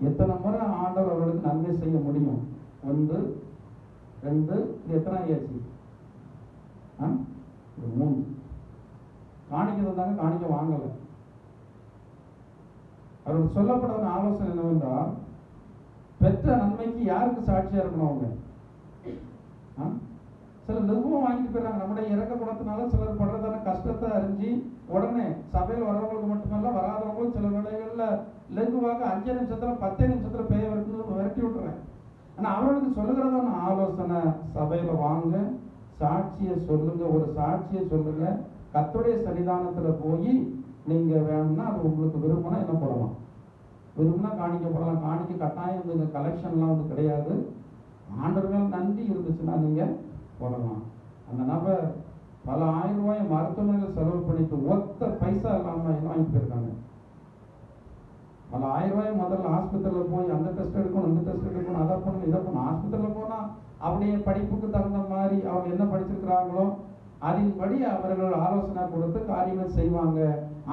Speaker 1: எத்தனை முறை ஆண்டவர் அவர்களுக்கு நன்மை செய்ய முடியும்? 1 2 இது எத்தனை ஆச்சு? 3 காணிக்க தந்தாங்க, காணிக்க வாங்கல. அவருக்கு சொல்லப்பட்ட ஆலோசனை என்னவென்றால், பெற்ற நன்மைக்கு யாருக்கு சாட்சியா இருக்கணும்? அவங்க சில லகுவம் வாங்கிட்டு போயிடறாங்க. நம்முடைய இறக்க குணத்தினால சிலர் படுறதான கஷ்டத்தை அறிஞ்சு உடனே சபையில் வர்றவங்களுக்கு மட்டுமல்ல, வராதவங்களும் சில வேளைகள்ல லகுவாக 5 நிமிஷத்துல 10 நிமிஷத்துல பேய விரட்டி விட்டுறேன். ஆனா அவர்களுக்கு சொல்லுகிறதான ஆலோசனை, சபையில வாங்க, சாட்சியை சொல்லுங்க, ஒரு சாட்சியை சொல்லுங்க, கர்த்தருடைய சன்னிதானத்துல போய் நீங்க வேணும்னா அது உங்களுக்கு விரும்பினா என்ன போடலாம், விரும்பினா காணிக்க போடலாம். காணிக்க கட்டாயம் கலெக்ஷன்லாம் கிடையாது. ஆண்டவர்கள் நன்றி இருந்துச்சுன்னா நீங்க போடலாம். அந்த நபர் பல 1000 ரூபாய் மருத்துவமனையில் செலவு பண்ணிட்டு ஒத்த பைசா இல்லாம வாங்கிட்டு போயிருக்காங்க. பல 1000 ரூபாய் முதல்ல ஆஸ்பத்திரியில் போய் அந்த டெஸ்ட் எடுக்கணும், இந்த டெஸ்ட் எடுக்கணும், அதை பண்ணணும், இதை பண்ணணும். ஆஸ்பத்திரியில் போனா அவருடைய படிப்புக்கு தகுந்த மாதிரி அவங்க என்ன படிச்சிருக்கிறாங்களோ அதன்படி அவர்கள் ஆலோசனை கொடுத்து காரியங்கள் செய்வாங்க.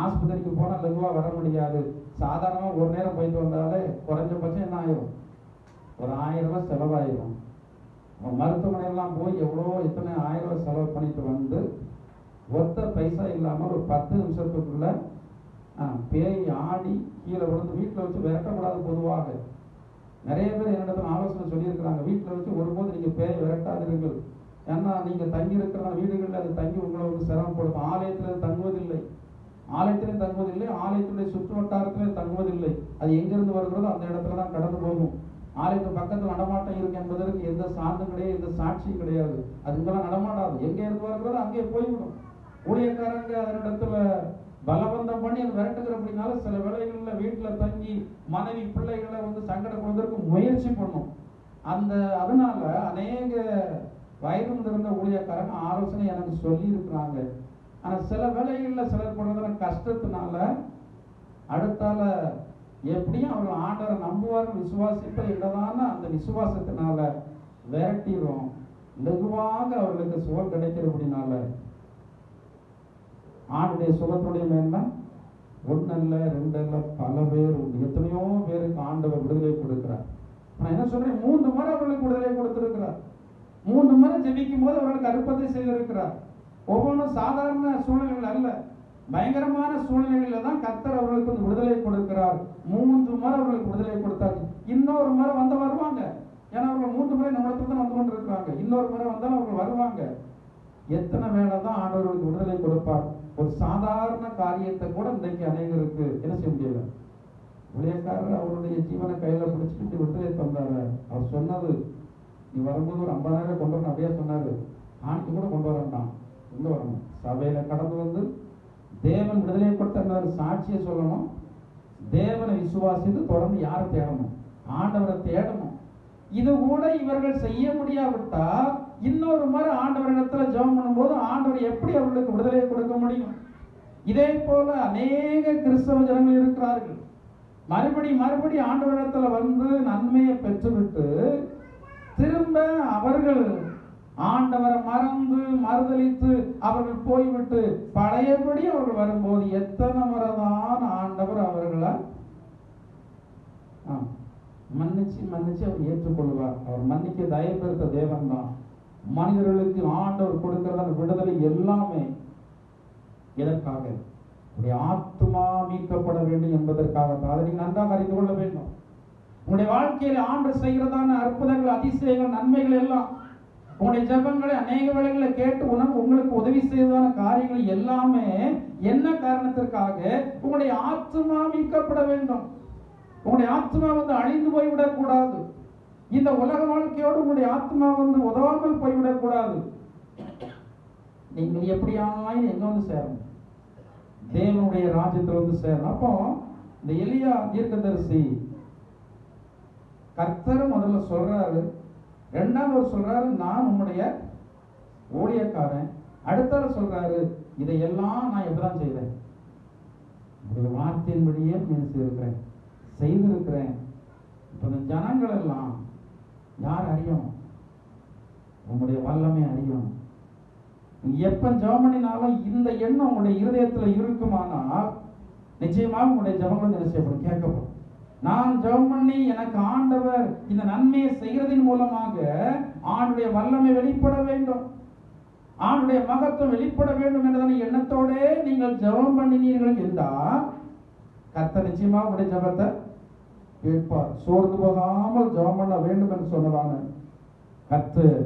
Speaker 1: ஆஸ்பத்திரிக்கு போனால் லகுவாக வர முடியாது. சாதாரணமாக ஒரு நேரம் போயிட்டு வந்தாலே குறைஞ்சபட்சம் என்ன ஆயிரும்? ஒரு 1000 ரூபாய் செலவாயிரும். மருத்துவமனையெல்லாம் போய் எத்தனை 1000 ரூபாய் செலவு பண்ணிட்டு வந்து ஒத்த பைசா இல்லாமல் ஒரு 10 நிமிஷத்துக்குள்ள பேய் ஆடி கீழே விழுந்து வீட்டில் வச்சு விரட்டக்கூடாது. பொதுவாக நிறைய பேர் என்னிடத்துல ஆலோசனை சொல்லியிருக்கிறாங்க, வீட்டில் வச்சு ஒருபோது நீங்கள் பேய் விரட்டாதீர்கள். ஏன்னா நீங்கள் தங்கி இருக்கிற வீடுகளில் அது தங்கி உங்களை சிரமப்படுத்தும். ஆலயத்தில் தங்குவதில்லை, ஆலயத்திலே தங்குவதில்லை, ஆலயத்தினுடைய சுற்று வட்டாரத்திலே தங்குவதில்லை. அது எங்கிருந்து வருகிறதோ அந்த இடத்துல தான் கடந்து போகும். ஆலயத்து பக்கத்தில் நடமாட்டம் இருக்கு என்பதற்கு எந்த சார்ந்தும் கிடையாது, எந்த சாட்சியும் கிடையாது. அதுங்கெல்லாம் நடமாடாது. எங்கே இருந்து வருகிறதோ அங்கே போய்விடும். ஊழியக்காரங்க அதனிடத்துல பலவந்தம் பண்ணி அது விரட்டுகிற அப்படின்னால சில வேளைகளில் வீட்டில் தங்கி மனைவி பிள்ளைகளை சங்கடப்படுவதற்கு முயற்சி பண்ணும். அதனால அநேக வயது இருந்த ஊழியக்காரங்க ஆலோசனை எனக்கு சொல்லி இருக்கிறாங்க. ஆனா சில வேளைகளில் சிலர் போடுறதான கஷ்டத்தினால அடுத்தால எப்படியும் அவர்கள் ஆண்டவரை நம்புவார்கள், விசுவாசிப்ப இல்லதான அந்த விசுவாசத்தினால விரட்டிடும். லகுவாக அவர்களுக்கு சுகம் கிடைக்கிறபடினால ஆண்டுடைய சுகத்துடைய மேன்மை 1 அல்ல 2 அல்ல பல பேர் உண்டு. எத்தனையோ பேருக்கு ஆண்டவர் விடுதலை கொடுக்கிறார். நான் என்ன சொல்றேன், 3 முறை அவர்களுக்கு விடுதலை கொடுத்திருக்கிறார். 3 முறை ஜெபிக்கும் போது அவர்களுக்கு அற்புதத்தை செய்திருக்கிறார். ஒவ்வொன்றும் சாதாரண சூழ்நிலைகள் அல்ல, பயங்கரமான சூழ்நிலைகளில் தான் கர்த்தர் அவர்களுக்கு வந்து விடுதலை கொடுக்கிறார். 3 முறை அவர்களுக்கு விடுதலை கொடுத்தாச்சு. இன்னொரு முறை வருவாங்க. ஏன்னா அவர்கள் 3 முறை நம்மிடத்துல தான் வந்து கொண்டு இருக்கிறாங்க. இன்னொரு முறை வந்தாலும் அவர்கள் வருவாங்க. எத்தனை வேலை தான் ஆண்டவர்களுக்கு விடுதலை கொடுப்பார். ஒரு சாதாரண காரியத்தை கூட இன்றைக்கு அநேகருக்கு என்ன செய்ய முடியல. ஊழியக்காரர் அவருடைய ஜீவனை கையில பிடிச்சிக்கிட்டு விடுதலை தந்தாரு. அவர் சொன்னது, நீ வரும்போது ஒரு 50,000 கொண்டு வரணும் அப்படியே சொன்னாரு. ஆணைக்கு கூட கொண்டு வரண்டாம், கொண்டு வரணும். சபையில கடந்து வந்து தேவன் விடுதலை கொடுத்த சாட்சியை சொல்லணும். தேவனை விசுவாசித்து தொடர்ந்து யாரை தேடணும்? ஆண்டவரை தேடணும். இது கூட இவர்கள் செய்ய முடியாவிட்டா இன்னொரு முறை ஆண்டவரிடத்துல ஜெபம் பண்ணும்போது ஆண்டவர் எப்படி அவர்களுக்கு விடுதலை கொடுக்க முடியும்? இதே போல அநேக கிறிஸ்தவ ஜனங்கள் இருக்கிறார்கள். மறுபடி ஆண்டவரிடத்துல வந்து நன்மையை பெற்றுவிட்டு திரும்ப அவர்கள் ஆண்டவரை மறுதலித்து அவர்கள் போய்விட்டு பழையபடி அவர்கள் வரும்போது எத்தனை முறைதான் ஆண்டவர் அவர்களை மன்னிச்சு அவர் ஏற்றுக்கொள்வார். அவர் மன்னிக்க தயப்படுத்த தேவன் தான். மனிதர்களுக்கு ஆண்டவர் கொடுக்கிறதான விடுதலை எல்லாமே எதற்காக? உங்களுடைய ஆத்மா மீட்கப்பட வேண்டும் என்பதற்காக. அதை நீங்க நன்றாக அறிந்து கொள்ள வேண்டும். உங்களுடைய வாழ்க்கையில் ஆண்டவர் செய்கிறதான அற்புதங்கள், அதிசயங்கள், நன்மைகள் எல்லாம் உங்களுடைய ஜெபங்களை அநேக வேளைகளை கேட்டு உங்களுக்கு உதவி செய்ததான காரியங்கள் எல்லாமே என்ன காரணத்திற்காக? உங்களுடைய ஆத்மா மீட்கப்பட வேண்டும். உங்களுடைய ஆத்மா வந்து அழிந்து போய்விடக் கூடாது. இந்த உலக வாழ்க்கையோடு உங்களுடைய ஆத்மா வந்து உதவாமல் போய்விடக் கூடாது. நீங்கள் எப்படியாயும் எங்க வந்து சேரணும்? தேவனுடைய ராஜ்யத்தில் வந்து சேரணும். அப்போ இந்த எலியா தீர்க்கதரிசி கர்த்தர் முதல்ல சொல்றாரு, இரண்டாவது சொல்றாரு நான் உன்னுடைய ஊழியக்காரன். அடுத்த சொல்றாரு இதையெல்லாம் நான் எப்படிதான் செய்தேன்? உங்களுடைய வார்த்தையின்படியே செய்திருக்கிறேன். இப்ப இந்த ஜனங்கள் எல்லாம் யார் அறியணும்? உங்களுடைய வல்லமை அறியணும். எப்ப ஜெபம் பண்ணினாலும் இந்த எண்ணம் உங்களுடைய இருதயத்துல இருக்குமானால் நிச்சயமாக உங்களுடைய ஜெபங்கள் என்ன செய்யப்படும்? கேட்கப்படும். நான் ஜெபம் பண்ணி எனக்கு ஆண்டவர் இந்த நன்மையை செய்கிறதின் மூலமாக ஆண்டுடைய வல்லமை வெளிப்பட வேண்டும், ஆண்டுடைய மகத்துவம் வெளிப்பட வேண்டும் என்றதான எண்ணத்தோட நீங்கள் ஜெபம் பண்ணினீர்கள் என்றால் கர்த்தர் நிச்சயமாக உங்களுடைய ஜெபத்தை கேட்பார். சோர்ந்து போகாமல் ஜெபம் பண்ண வேண்டும் என்று சொன்னதான கர்த்தர்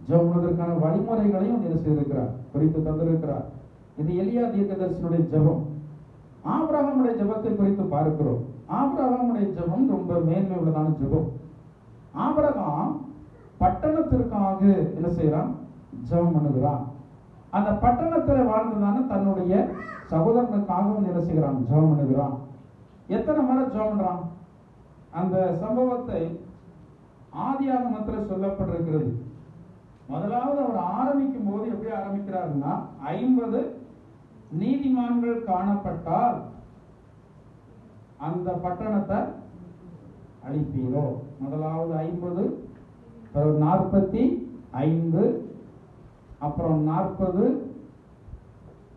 Speaker 1: ஜெபம் பண்ணுவதற்கான வழிமுறைகளையும் என்ன செய்திருக்கிறார், குறித்து தந்திருக்கிறார். இது எலியா தீர்க்கதரிசியினுடைய ஜெபம். ஆபிரகாமுடைய ஜெபத்தை குறித்து பார்க்கிறோம். ஆபிரகாமுடைய ஜெபம் ரொம்ப மேன்மை உள்ளதான ஜெபம். ஆபிரகாம் பட்டணத்திற்காக என்ன செய்யறான்? ஜெபம் பண்ணுகிறான். அந்த பட்டணத்தில் வாழ்ந்ததான தன்னுடைய சகோதரனுக்காகவும் என்ன செய்கிறான்? ஜெபம் பண்ணுகிறான். எத்தனை முறை ஜெபம் பண்றான்? அந்த சம்பவத்தை ஆதியாகமத்தில் சொல்லப்பட்டிருக்கிறது. முதலாவது அவர் ஆரம்பிக்கும் போது எப்படி ஆரம்பிக்கிறாருன்னா, 50 நீதிமான்கள் காணப்பட்டால் அந்த பட்டணத்தை அழிப்பீரோ. முதலாவது 50, 45, அப்புறம் 40,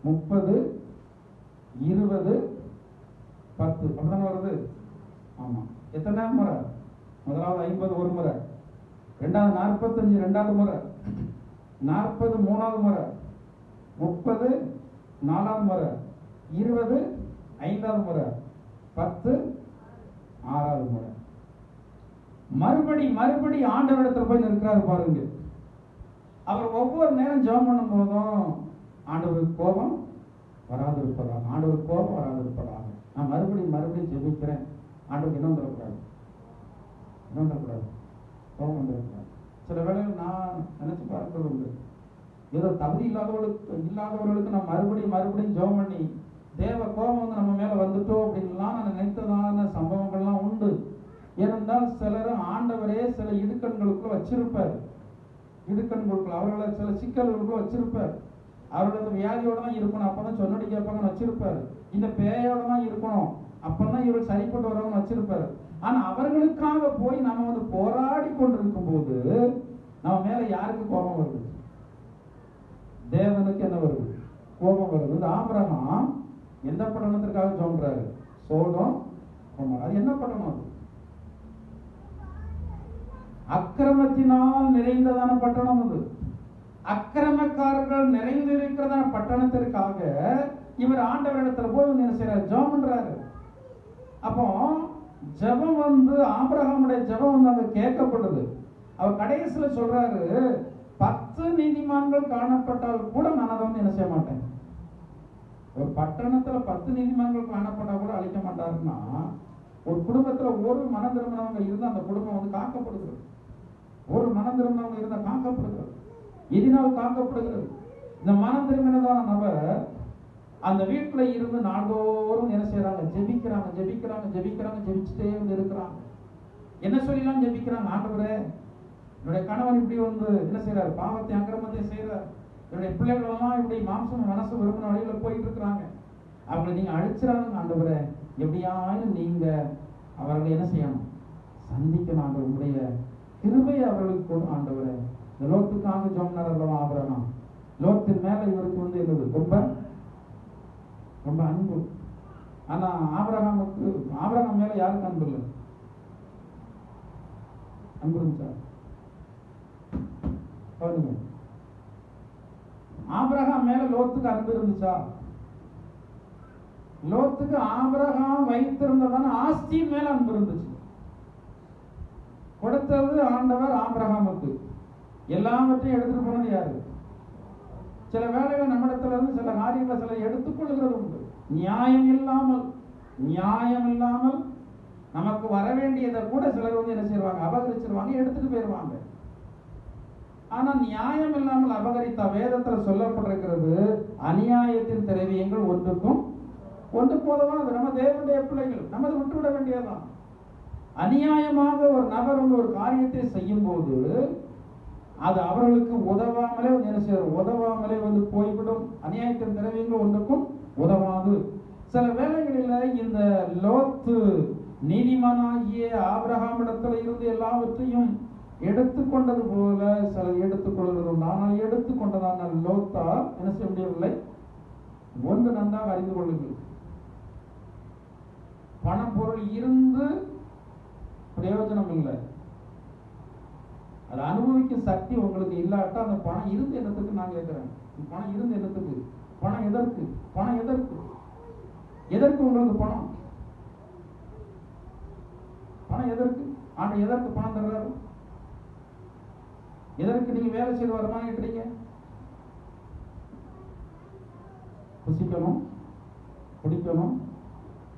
Speaker 1: 30, 20, 10 அப்படிதான் வருது. ஆமா, எத்தனை முறை? முதலாவது 50 ஒரு முறை, ரெண்டாவது 45 ரெண்டாவது முறை, 40 மூணாவது முறை, 30 நாலாவது முறை, 20 ஐந்தாவது முறை, 10 ஆறாவது முறை. மறுபடி ஆண்டவரிடத்தில் போய் நிற்கிறாரு பாருங்க. அவர் ஒவ்வொரு நேரம் ஜெபம் பண்ணும் போதும் ஆண்டவருக்கு கோபம் வராது இருப்பதாக, ஆண்டவருக்கு கோபம் வராது இருப்பதாக. நான் மறுபடியும் ஜெபிக்கிறேன். ஆண்டவருக்கு என்ன வந்துடக்கூடாது, கோபம் வந்துடக்கூடாது. சில வேளைகள் நான் நினைச்சு பார்க்கிறது உண்டு, ஏதோ தகுதி இல்லாதவர்களுக்கு நான் மறுபடியும் ஜெபம் பண்ணி தேவ கோபம் வந்து நம்ம மேல வந்துட்டோம் அப்படின்லாம் நான் நினைத்ததான சம்பவங்கள்லாம் உண்டு. ஏனென்றால் சிலர் ஆண்டவரே சில இடுக்கண்களுக்குள்ள வச்சிருப்பார், அவர்களை சில சிக்கல்களுக்குள்ள வச்சிருப்பார். அவர்களோட வியாதியோட தான் இருக்கணும், அப்பதான் சொன்னடி கேட்பாங்கன்னு வச்சிருப்பாரு. இந்த பேயோட தான் இருக்கணும், அப்பதான் இவர்கள் சரிப்பட்டு வரவங்க வச்சிருப்பாரு. ஆனா அவர்களுக்காக போய் நம்ம வந்து போராடி கொண்டிருக்கும் போது நம்ம மேல யாருக்கு கோபம் வருது? தேவனுக்கு என்ன வருது? கோபம் வருது. இந்த ஆபிரகாம் எந்த பட்டணத்திற்காக சொல்றாரு? சோதோம். அது என்ன பட்டணம்? அது அக்கிரமத்தினால் நிறைந்ததான பட்டணம். அது அக்கிரமக்காரர்கள் நிறைந்திருக்கிறதான பட்டணத்திற்காக இவர் ஆண்டவரிடத்துல போய் என்ன செய்யறாரு? ஜெபம் பண்றாரு. அப்போ ஜெபம் ஆபிரகாமுடைய ஜெபம் அங்க கேட்கப்படுது. அவர் கடைசியில சொல்றாரு, 10 நீதிமான்கள் காணப்பட்டால் கூட நான் அதை என்ன செய்ய மாட்டேன். ஒரு பட்டணத்துல 10 நீதிமான்கள் காணப்பட்டா கூட அழிக்க மாட்டாருன்னா, ஒரு குடும்பத்துல ஒரு மனம் திரும்பினவங்க இருந்தா அந்த குடும்பம் காக்கப்படுகிறது. ஒரு மனம் திரும்பினவங்க இருந்தா காக்கப்படுகிறது. எதினால் காக்கப்படுகிறது? இந்த மனம் திரும்பினதான நபர் அந்த வீட்டுல இருந்து நாள்தோறும் என்ன செய்யறாங்க? ஜெபிக்கிறாங்க, ஜெபிக்கிறாங்க, ஜெபிக்கிறாங்க, ஜெபிச்சுட்டே இருக்கிறாங்க. என்ன சொல்லிலாம் ஜெபிக்கிறாங்க? ஆண்டவரே, என்னுடைய கணவன் இப்படி என்ன செய்யறாரு? பாவத்தை அக்கிரமத்தை செய்யறாரு. என்னுடைய பிள்ளைகள் எல்லாம் இப்படி மாம்சம் மனசு விரும்பின வழியில போயிட்டு இருக்கிறாங்க. அவங்களை நீங்க அழிச்சிடாதுங்க ஆண்டவரே. எப்படியாயும் நீங்க அவர்களை என்ன செய்யணும்? சந்திக்கணும் ஆண்டவர். உங்களுடைய கிருபையை அவர்களுக்கு கொடு ஆண்டவரே. இந்த லோத்துக்காக ஜெபம் அல்லவா ஆபிரகாம். லோத்தின் மேல இவருக்கு என்னது? ரொம்ப ரொம்ப அன்பு. ஆனா ஆபிரகாம் மேல யாருக்கு அன்பு இல்லை? அன்பு இருந்துச்சா? ஆபிரகாம் மேல லோத்துக்கு அன்பு இருந்துச்சா? லோத்துக்கு ஆபிரகாம் வைத்திருந்ததான ஆஸ்தியின் மேல அன்பு இருந்துச்சு. கொடுத்தது ஆண்டவர் ஆபிரகாமுக்கு. எல்லாவற்றையும் எடுத்துட்டு போனது யாரு? சில வேளைகள் நம்மிடத்துல இருந்து சில காரியங்களை சில எடுத்துக்கொள்கிறது உண்டு. நியாயம் இல்லாமல் நமக்கு வர வேண்டியதை கூட சிலர் என்ன செய்வாங்க? அபகரிச்சிருவாங்க, எடுத்துட்டு போயிருவாங்க. ஆனா நியாயம் இல்லாமல் அபகரித்த வேதத்துல சொல்லப்பட்டிருக்கிறது, அநியாயத்தின் திரவியங்கள் ஒன்றுக்கும் ஒன்று போதவானது. நம்ம தேவனுடைய பிள்ளைகள், நம்ம அதை விட்டுவிட வேண்டியதுதான். அநியாயமாக ஒரு நபர் ஒரு காரியத்தை செய்யும் போது அது அவர்களுக்கு உதவாமலே என்ன செய்யும்? உதவாமலே போய்விடும். அநியாயத்தின் திரவியங்கள் ஒன்றுக்கும் உதவாது. சில வேளைகளில் இந்த லோத்து நீதிமானாகிய ஆபிரகாமிடத்துல இருந்து எல்லாவற்றையும் எடுத்துக்கொண்டது போல சிலர் எடுத்துக்கொள்கிறது உண்டு. ஆனால் எடுத்துக்கொண்டதான லோத்தா என்ன செய்ய முடியவில்லை. ஒன்று நன்றாக அறிந்து கொள்ளுங்கள், பணம் பொருள் இருந்து பிரயோஜனம் இல்லை. அதை அனுபவிக்கும் சக்தி உங்களுக்கு இல்லாட்டா அந்த பணம் இருந்து என்னத்துக்கு நான் கேட்கிறேன். பணம் இருந்து என்னத்துக்கு? பணம் எதற்கு? பணம் எதற்கு? எதற்கு உங்களுக்கு பணம்? பணம் எதற்கு? ஆனா எதற்கு பணம் தர்றாரு? எதற்கு நீங்க வேலை செய்து வருமானம் ஈட்டுறீங்க? புசிக்கணும், குடிக்கணும்,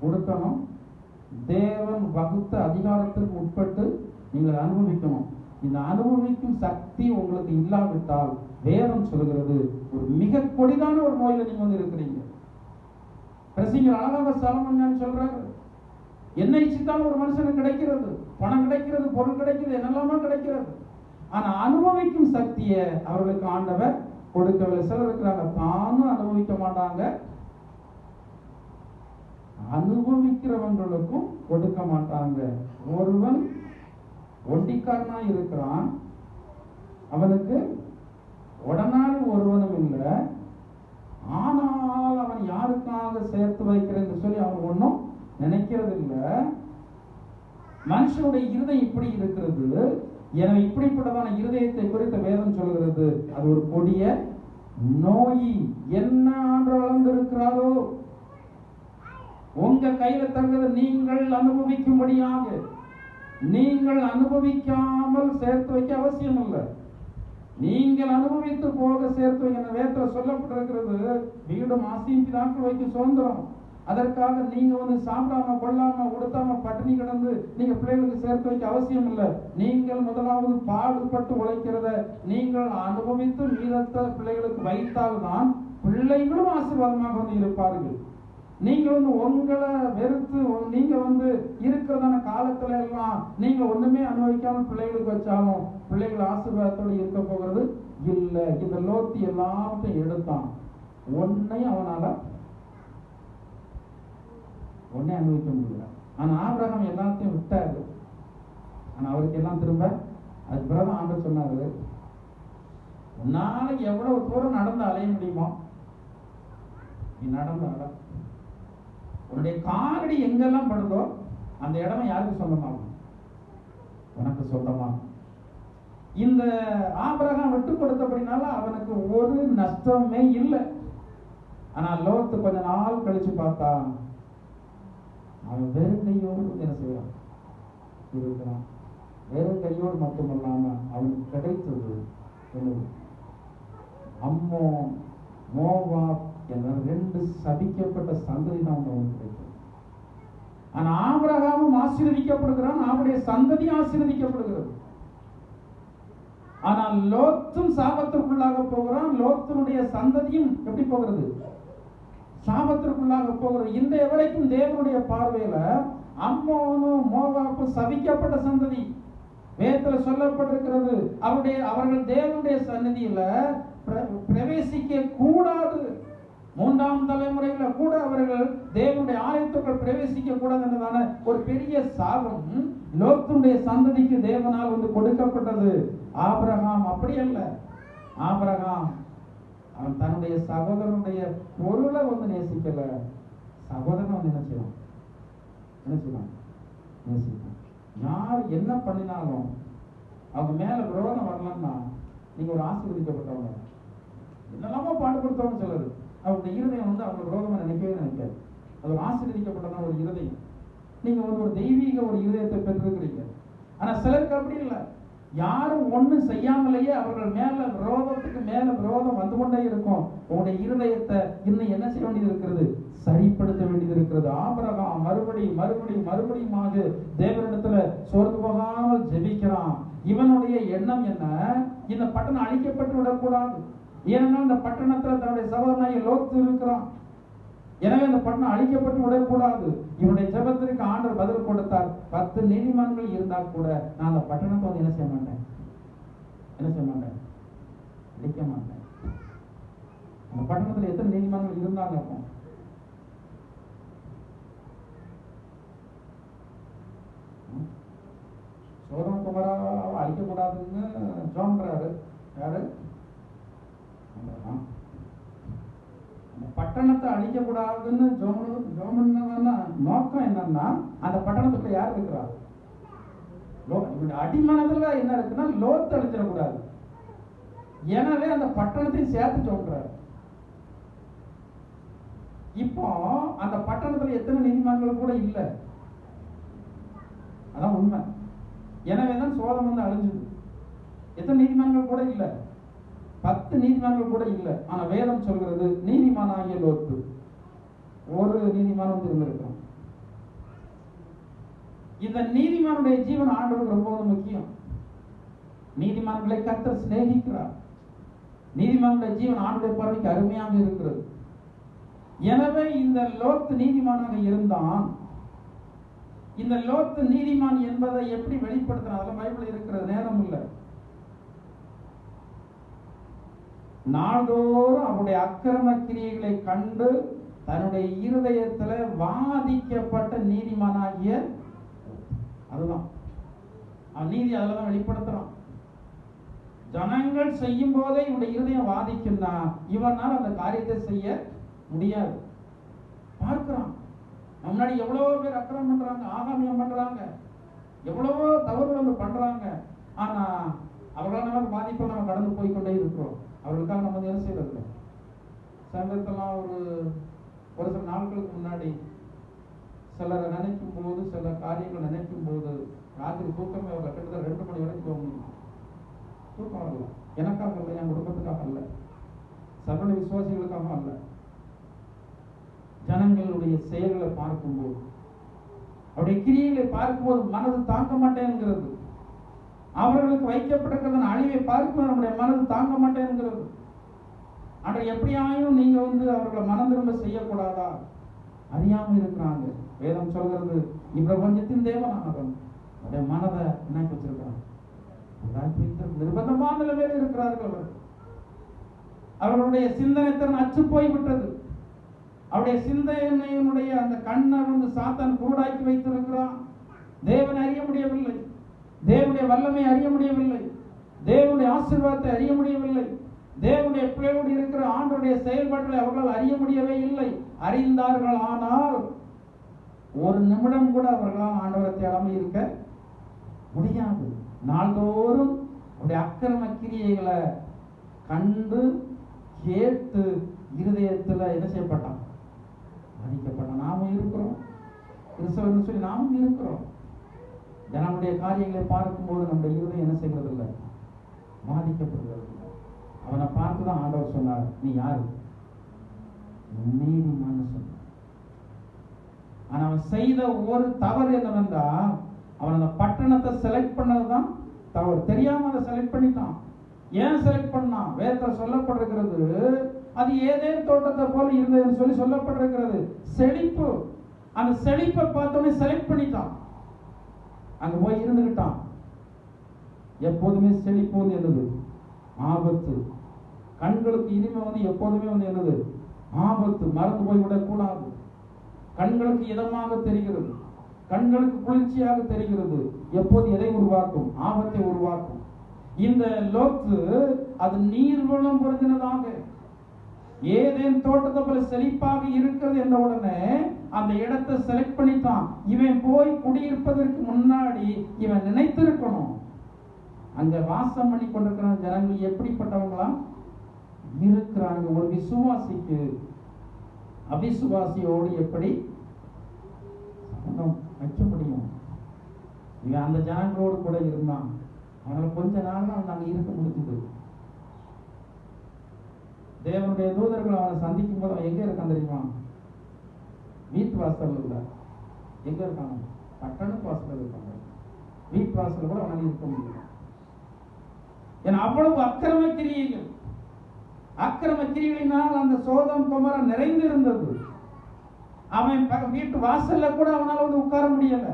Speaker 1: உடுக்கணும், தேவன் வகுத்த அதிகாரத்திற்கு உட்பட்டு நீங்கள் அனுபவிக்கணும். இந்த அனுபவிக்கும் சக்தி உங்களுக்கு இல்லாவிட்டால் வேதம் சொல்கிறது ஒரு மிக கொடிதான ஒரு நோயில நீங்க இருக்கிறீங்க. பிரசிங்கர் அழகாக சாலமன் சொல்றாரு, என்ன இச்சித்தாலும் ஒரு மனுஷனுக்கு கிடைக்கிறது, பணம் கிடைக்கிறது, பொருள் கிடைக்கிறது, என்னெல்லாமா கிடைக்கிறது. ஆனா அனுபவிக்கும் சக்தியை அவர்களுக்கு ஆண்டவர் கொடுக்கவில்லை. சிலர் இருக்கிறாங்க, தானும் அனுபவிக்க மாட்டாங்க, அனுபவிக்கிறவங்களுக்கும் கொடுக்க மாட்டாங்க. ஒருவன் ஒண்டிக்காரனா இருக்கிறான், அவனுக்கு உடனாடி ஒருவனும் இல்லை, ஆனால் அவன் யாருக்காக சேர்த்து வைக்கிறேன்னு சொல்லி அவன் ஒன்றும் நினைக்கிறது இல்லை. மனுஷனுடைய இருதயம் இப்படி இருக்கிறது. எனவே இப்படிப்பட்டதான இருதயத்தை குறித்த வேதம் சொல்கிறது, அது ஒரு கொடிய நோய். என்ன ஆண்டு வளர்ந்திருக்கிறாரோ உங்க கையில தருகிறது நீங்கள் அனுபவிக்கும்படியாக. நீங்கள் அனுபவிக்காமல் சேர்த்து வைக்க அவசியம் இல்லை. நீங்கள் அனுபவித்து போக சேர்த்து வைக்க வேதத்தில் சொல்லப்பட்டிருக்கிறது, வீடும் ஆசையும் பிதாக்கள் வைக்கும் சுதந்திரம். அதற்காக நீங்க சாப்பிடாம கொள்ளாம உடுத்தாம பட்டினி கிடந்து நீங்க பிள்ளைகளுக்கு சேர்த்து வைக்க அவசியம் இல்லை. நீங்கள் முதலாவது பாடுபட்டு உழைக்கிறத நீங்கள் அனுபவித்து மீதத்தை பிள்ளைகளுக்கு வைத்தால்தான் பிள்ளைகளும் ஆசீர்வாதமாக இருப்பார்கள். நீங்க உங்களை வெறுத்து நீங்க இருக்கிறதான காலத்துல எல்லாம் நீங்க ஒண்ணுமே அனுபவிக்காம பிள்ளைகளுக்கு வச்சாலும் பிள்ளைகள் ஆசீர்வாதத்தோடு இருக்க போகிறது இல்லை. இந்த லோத்தி எல்லாத்தையும் எடுத்தான், ஒன்னையும் அவனால ஒன்னே அனுபவிக்க முடியல. ஆனா ஆபிரகாம் எல்லாத்தையும் விட்டாரு. ஆனா அவருக்கு எல்லாம் திரும்ப அதுக்கு பிறகு ஆண்டவர் சொன்னாரு, உன்னால எவ்வளவு தூரம் நடந்து அலைய முடியுமோ நீ நடந்தால உன்னுடைய காலடி எங்கெல்லாம் படுதோ அந்த இடமே யாருக்கு சொந்தமாகும்? உனக்கு சொந்தமாகும். இந்த ஆபிரகாம் விட்டு கொடுத்தபடினால அவனுக்கு ஒரு நஷ்டமே இல்லை. ஆனா லோத்து கொஞ்ச நாள் கழிச்சு பார்த்தா அவன் வெறும் கையோடு என்ன செய்வான் இருக்கிறான். வெறும் கையோடு மட்டுமல்லாம அவனுக்கு கிடைத்தது என்னது? அம்மோன், மோவாப் என்ற 2 சபிக்கப்பட்ட சந்ததி தான் அவனுக்கு கிடைத்தது. ஆனா ஆபிரகாமும் ஆசீர்வதிக்கப்படுகிறான், அவனுடைய சந்ததி ஆசீர்வதிக்கப்படுகிறது. ஆனால் லோத்தும் சாபத்திற்குள்ளாக போகிறான். லோத்தினுடைய சந்ததியும் எப்படி போகிறது? சாபத்திற்குள்ளாக போகிறது. இன்றைய வரைக்கும் தேவனுடைய பார்வையில அம்மோனும் மோவாப்பும் சபிக்கப்பட்ட சந்ததி. வேதத்துல சொல்லப்பட்டிருக்கிறது, அவர்கள் தேவனுடைய சன்னதியில பிரவேசிக்க கூடாது. 3ஆம் தலைமுறையில கூட அவர்கள் தேவனுடைய ஆலயத்துக்குள் பிரவேசிக்க கூடாது என்றதான ஒரு பெரிய சாபம் லோத்துடைய சந்ததிக்கு தேவனால் கொடுக்கப்பட்டது. ஆபிரகாம் அப்படி அல்ல. ஆபிரகாம் அவன் தன்னுடைய சகோதரனுடைய பொருளை நேசிக்கல. சகோதரன் என்ன செய்யலாம்? நேசிக்கலாம். யார் என்ன பண்ணினாலும் அவங்க மேல விரோதம் வரலன்னா நீங்க ஒரு ஆசீர்வதிக்கப்பட்டவங்க. என்னெல்லாமோ பாடுபடுத்தவங்க சிலர் அவருடைய இருதயம் அவங்க விரோதமா நினைக்காது. அது ஒரு ஆசீர்வதிக்கப்பட்டதான் ஒரு இருதயம். நீங்க ஒரு தெய்வீக ஒரு இருதயத்தை பெற்றிருக்கிறீங்க. ஆனா சிலருக்கு அப்படி இல்லை. யாரும் ஒண்ணும் செய்யாமலேயே அவர்கள் மேல விரோதத்துக்கு மேல விரோதம் வந்து கொண்டே இருக்கும். உங்களுடைய இருதயத்தை இன்னும் என்ன செய்ய வேண்டியது இருக்கிறது? சரிப்படுத்த வேண்டியது இருக்கிறது. ஆபிரகாம் மறுபடியும் தேவனிடத்துல சோர்ந்து போகாமல் ஜெபிக்கிறான். இவனுடைய எண்ணம் என்ன? இந்த பட்டணம் அழிக்கப்பட்டு விடக்கூடாது. ஏனென்றால் இந்த பட்டணத்துல தன்னுடைய சகோதரனாகிய லோத்து இருக்கிறான். எனவே இந்த பட்டணம் அழிக்கப்பட்டு விடக்கூடாது. இவனுடைய ஜெபத்திற்கு ஆண்டவர் பதில் கொடுத்தார். 10 நீதிமான்கள் இருந்தால் கூட நான் அந்த பட்டணத்தை என்ன செய்ய மாட்டேன்? அழிக்க மாட்டேன். அந்த பட்டணத்துல எத்தனை நீதிமான்கள் இருந்தாங்க? அப்போ சோதம் குமாராவை அழிக்கக்கூடாதுன்னு ஜோம்ன்றாரு. யாரு? பட்டணத்தை அழிக்கக்கூடாதுன்னு ஜோமன்னா நோக்கம் என்னன்னா அந்த பட்டணத்துக்குள்ள யார் இருக்கிறா? அடிமனதுல என்ன இருக்குன்னா லோத்து அழிச்சிடக்கூடாது. எனவே அந்த பட்டணத்தையும் சேர்த்து சொல்றாரு. இப்போ அந்த பட்டணத்துல எத்தனை நீதிமான்கள் கூட இல்லை. அதான் உண்மை. எனவேதான் சோதம் அழிஞ்சது. எத்தனை நீதிமான்கள் கூட இல்லை? 10 நீதிமான்கள் கூட இல்லை. ஆனா வேதம் சொல்கிறது நீதிமானாகிய லோத்து ஒரு நீதிமான் இருந்திருக்கிறான். இந்த நீதிமானுடைய ஜீவன் ஆண்டவருக்கு ரொம்ப முக்கியம். நீதிமான்களை கர்த்தர் சிநேகிக்கிறார். நீதிமானுடைய ஜீவன் ஆண்டுடைய பார்வைக்கு அருமையாக இருக்கிறது. எனவே இந்த லோத்து நீதிமானாக இருந்தான். இந்த லோத்து நீதிமான் என்பதை எப்படி வெளிப்படுத்தினார்? அதெல்லாம் பைபிள் இருக்கிற நேரம் இல்லை. நாள்தோறும் அவருடைய அக்கிரம கிரியைகளை கண்டு தன்னுடைய இருதயத்துல வாதிக்கப்பட்ட நீதிமானாகிய அதுதான் நீதி. அதுலதான் வெளிப்படுத்துறான். ஜனங்கள் செய்யும் போதே இவனுடைய இருதயம் வாதிக்குன்னா இவனால் அந்த காரியத்தை செய்ய முடியாது. பார்க்கிறான். முன்னாடி எவ்வளவோ பேர் அக்கிரமம் பண்றாங்க, ஆகாமியம் பண்றாங்க, எவ்வளவோ தவறுகள் பண்றாங்க. ஆனா அவர்களால் பாதிப்பை நம்ம கடந்து போய்கொண்டே இருக்கிறோம். அவர்களுக்காக நம்ம என்ன செய்யறது? சங்கத்தெல்லாம் ஒரு சில நாட்களுக்கு முன்னாடி சிலரை நினைக்கும் போது, சில காரியங்கள் நினைக்கும் போது ராத்திரி தூக்கமே வரல. கிட்டத்தட்ட 2 மணி வரைக்கும் போக முடியும். தூக்கம் வரல. எனக்காக இல்லை, என் குடும்பத்துக்காக அல்ல, சபை விசுவாசிகளுக்காக அல்ல. ஜனங்களுடைய செயல்களை பார்க்கும்போது, அவருடைய கிரியைகளை பார்க்கும்போது மனது தாங்க மாட்டேங்கிறது. அவர்களுக்கு வைக்கப்பட்டிருக்கிறதன் அழிவை பார்க்கும்போது நம்முடைய மனது தாங்க மாட்டேங்கிறது. ஆனால் எப்படியாயும் நீங்க அவர்களை மனம் திரும்ப செய்யக்கூடாதா? அறியாமல் இருக்கிறாங்க. வேதம் சொல்கிறது நீ பிரபஞ்சத்தின் தேவனானவன். அவருடைய மனதை என்ன வச்சிருக்கிறான்? நிர்பந்தமான நிலைமையில் இருக்கிறார்கள். அவர்களுடைய சிந்தனை திறன் அச்சு போய்விட்டது. அவருடைய சிந்தனையினுடைய அந்த கண்ணை சாத்தான் குருடாக்கி வைத்திருக்கிறான். தேவனை அறிய முடியவில்லை, தேவனுடைய வல்லமை அறிய முடியவில்லை, தேவனுடைய ஆசீர்வாதத்தை அறிய முடியவில்லை, தேவனுடைய பிள்ளையோடு இருக்கிற ஆண்டவருடைய செயல்பாடுகளை அவர்களால் அறிய முடியவே இல்லை. அறிந்தார்கள், ஆனால் ஒரு நிமிடம் கூட அவர்களால் ஆண்டவரை தேடாமல் இருக்க முடியாது. நாள்தோறும் அவருடைய அக்கிரம கிரியைகளை கண்டு கேட்டு இருதயத்துல என்ன செய்யப்பட்டான்? பாதிக்கப்பட்டான். நாமும் இருக்கிறோம், கிறிஸ்தவர்னு சொல்லி நாமும் இருக்கிறோம். நம்முடைய காரியங்களை பார்க்கும்போது நம்முடைய இருதயம் என்ன செய்கிறது இல்லை? பாதிக்கப்படுகிறது. அவனை பார்த்துதான் ஆண்டவர் சொன்னார், நீ யாரு? நீதிமான்னு சொன்னார். ஆனா அவன் செய்த ஒரு தவறு என்னவென்றா, அவன் அந்த பட்டணத்தை செலக்ட் பண்ணதுதான் தவறு. தெரியாம அதை செலக்ட் பண்ணிட்டான். ஏன் செலக்ட் பண்ணான்? வேதத்தில் சொல்லப்பட்டிருக்கிறது, அது ஏதேன் தோட்டத்தை போல இருந்ததுன்னு சொல்லி சொல்லப்பட்டிருக்கிறது. செழிப்பு. அந்த செழிப்பை பார்த்தோன்னே செலக்ட் பண்ணிட்டான், அங்க போய் இருந்துகிட்டான். எப்போதுமே செழிப்பு வந்து என்னது? ஆபத்து. கண்களுக்கு இனிமை வந்து எப்போதுமே வந்து என்னது? ஆபத்து. மறந்து போய் விடக்கூடாது. கண்களுக்கு இதமாக தெரிகிறது, கண்களுக்கு குளிர்ச்சியாக தெரிகிறது. எப்போது எதை உருவாக்கும்? ஆபத்தை உருவாக்கும். இந்த லோத்து அது நீர்வளம் பொருந்தினதாக ஏதேன் தோட்டத்தை போல செழிப்பாக இருக்கிறது என்ற உடனே அந்த இடத்தை செலக்ட் பண்ணிட்டான். இவன் போய் குடியிருப்பதற்கு முன்னாடி இவன் நினைத்திருக்கணும், அங்க வாசம் பண்ணி கொண்டிருக்கிற ஜனங்கள் எப்படிப்பட்டவங்களா இருக்கிறாங்க. ஒரு விசுவாசிக்கு அவிசுவாசியோடு எப்படி வைக்க முடியும்? இவன் அந்த ஜனங்களோடு கூட இருந்தான். அவங்களை கொஞ்ச நாள் தான் அங்க இருக்க முடிஞ்சது. தேவனுடைய தூதர்கள் அவனை சந்திக்கும் போது அவன் எங்க இருக்கான் தெரியுமா? வீட்டு வாசல் இல்ல. எங்க இருக்காங்க? பட்டணத்து வாசல் இருக்காங்க. வீட்டு வாசல் கூட அவனால இருக்க முடியும். ஏன்னா அவ்வளவு அக்கிரம கிரியைகள், அக்கிரம கிரியைகளினால் அந்த சோதம் குமர நிறைந்து இருந்தது. அவன் வீட்டு வாசல்ல கூட அவனால் வந்து உட்கார முடியல.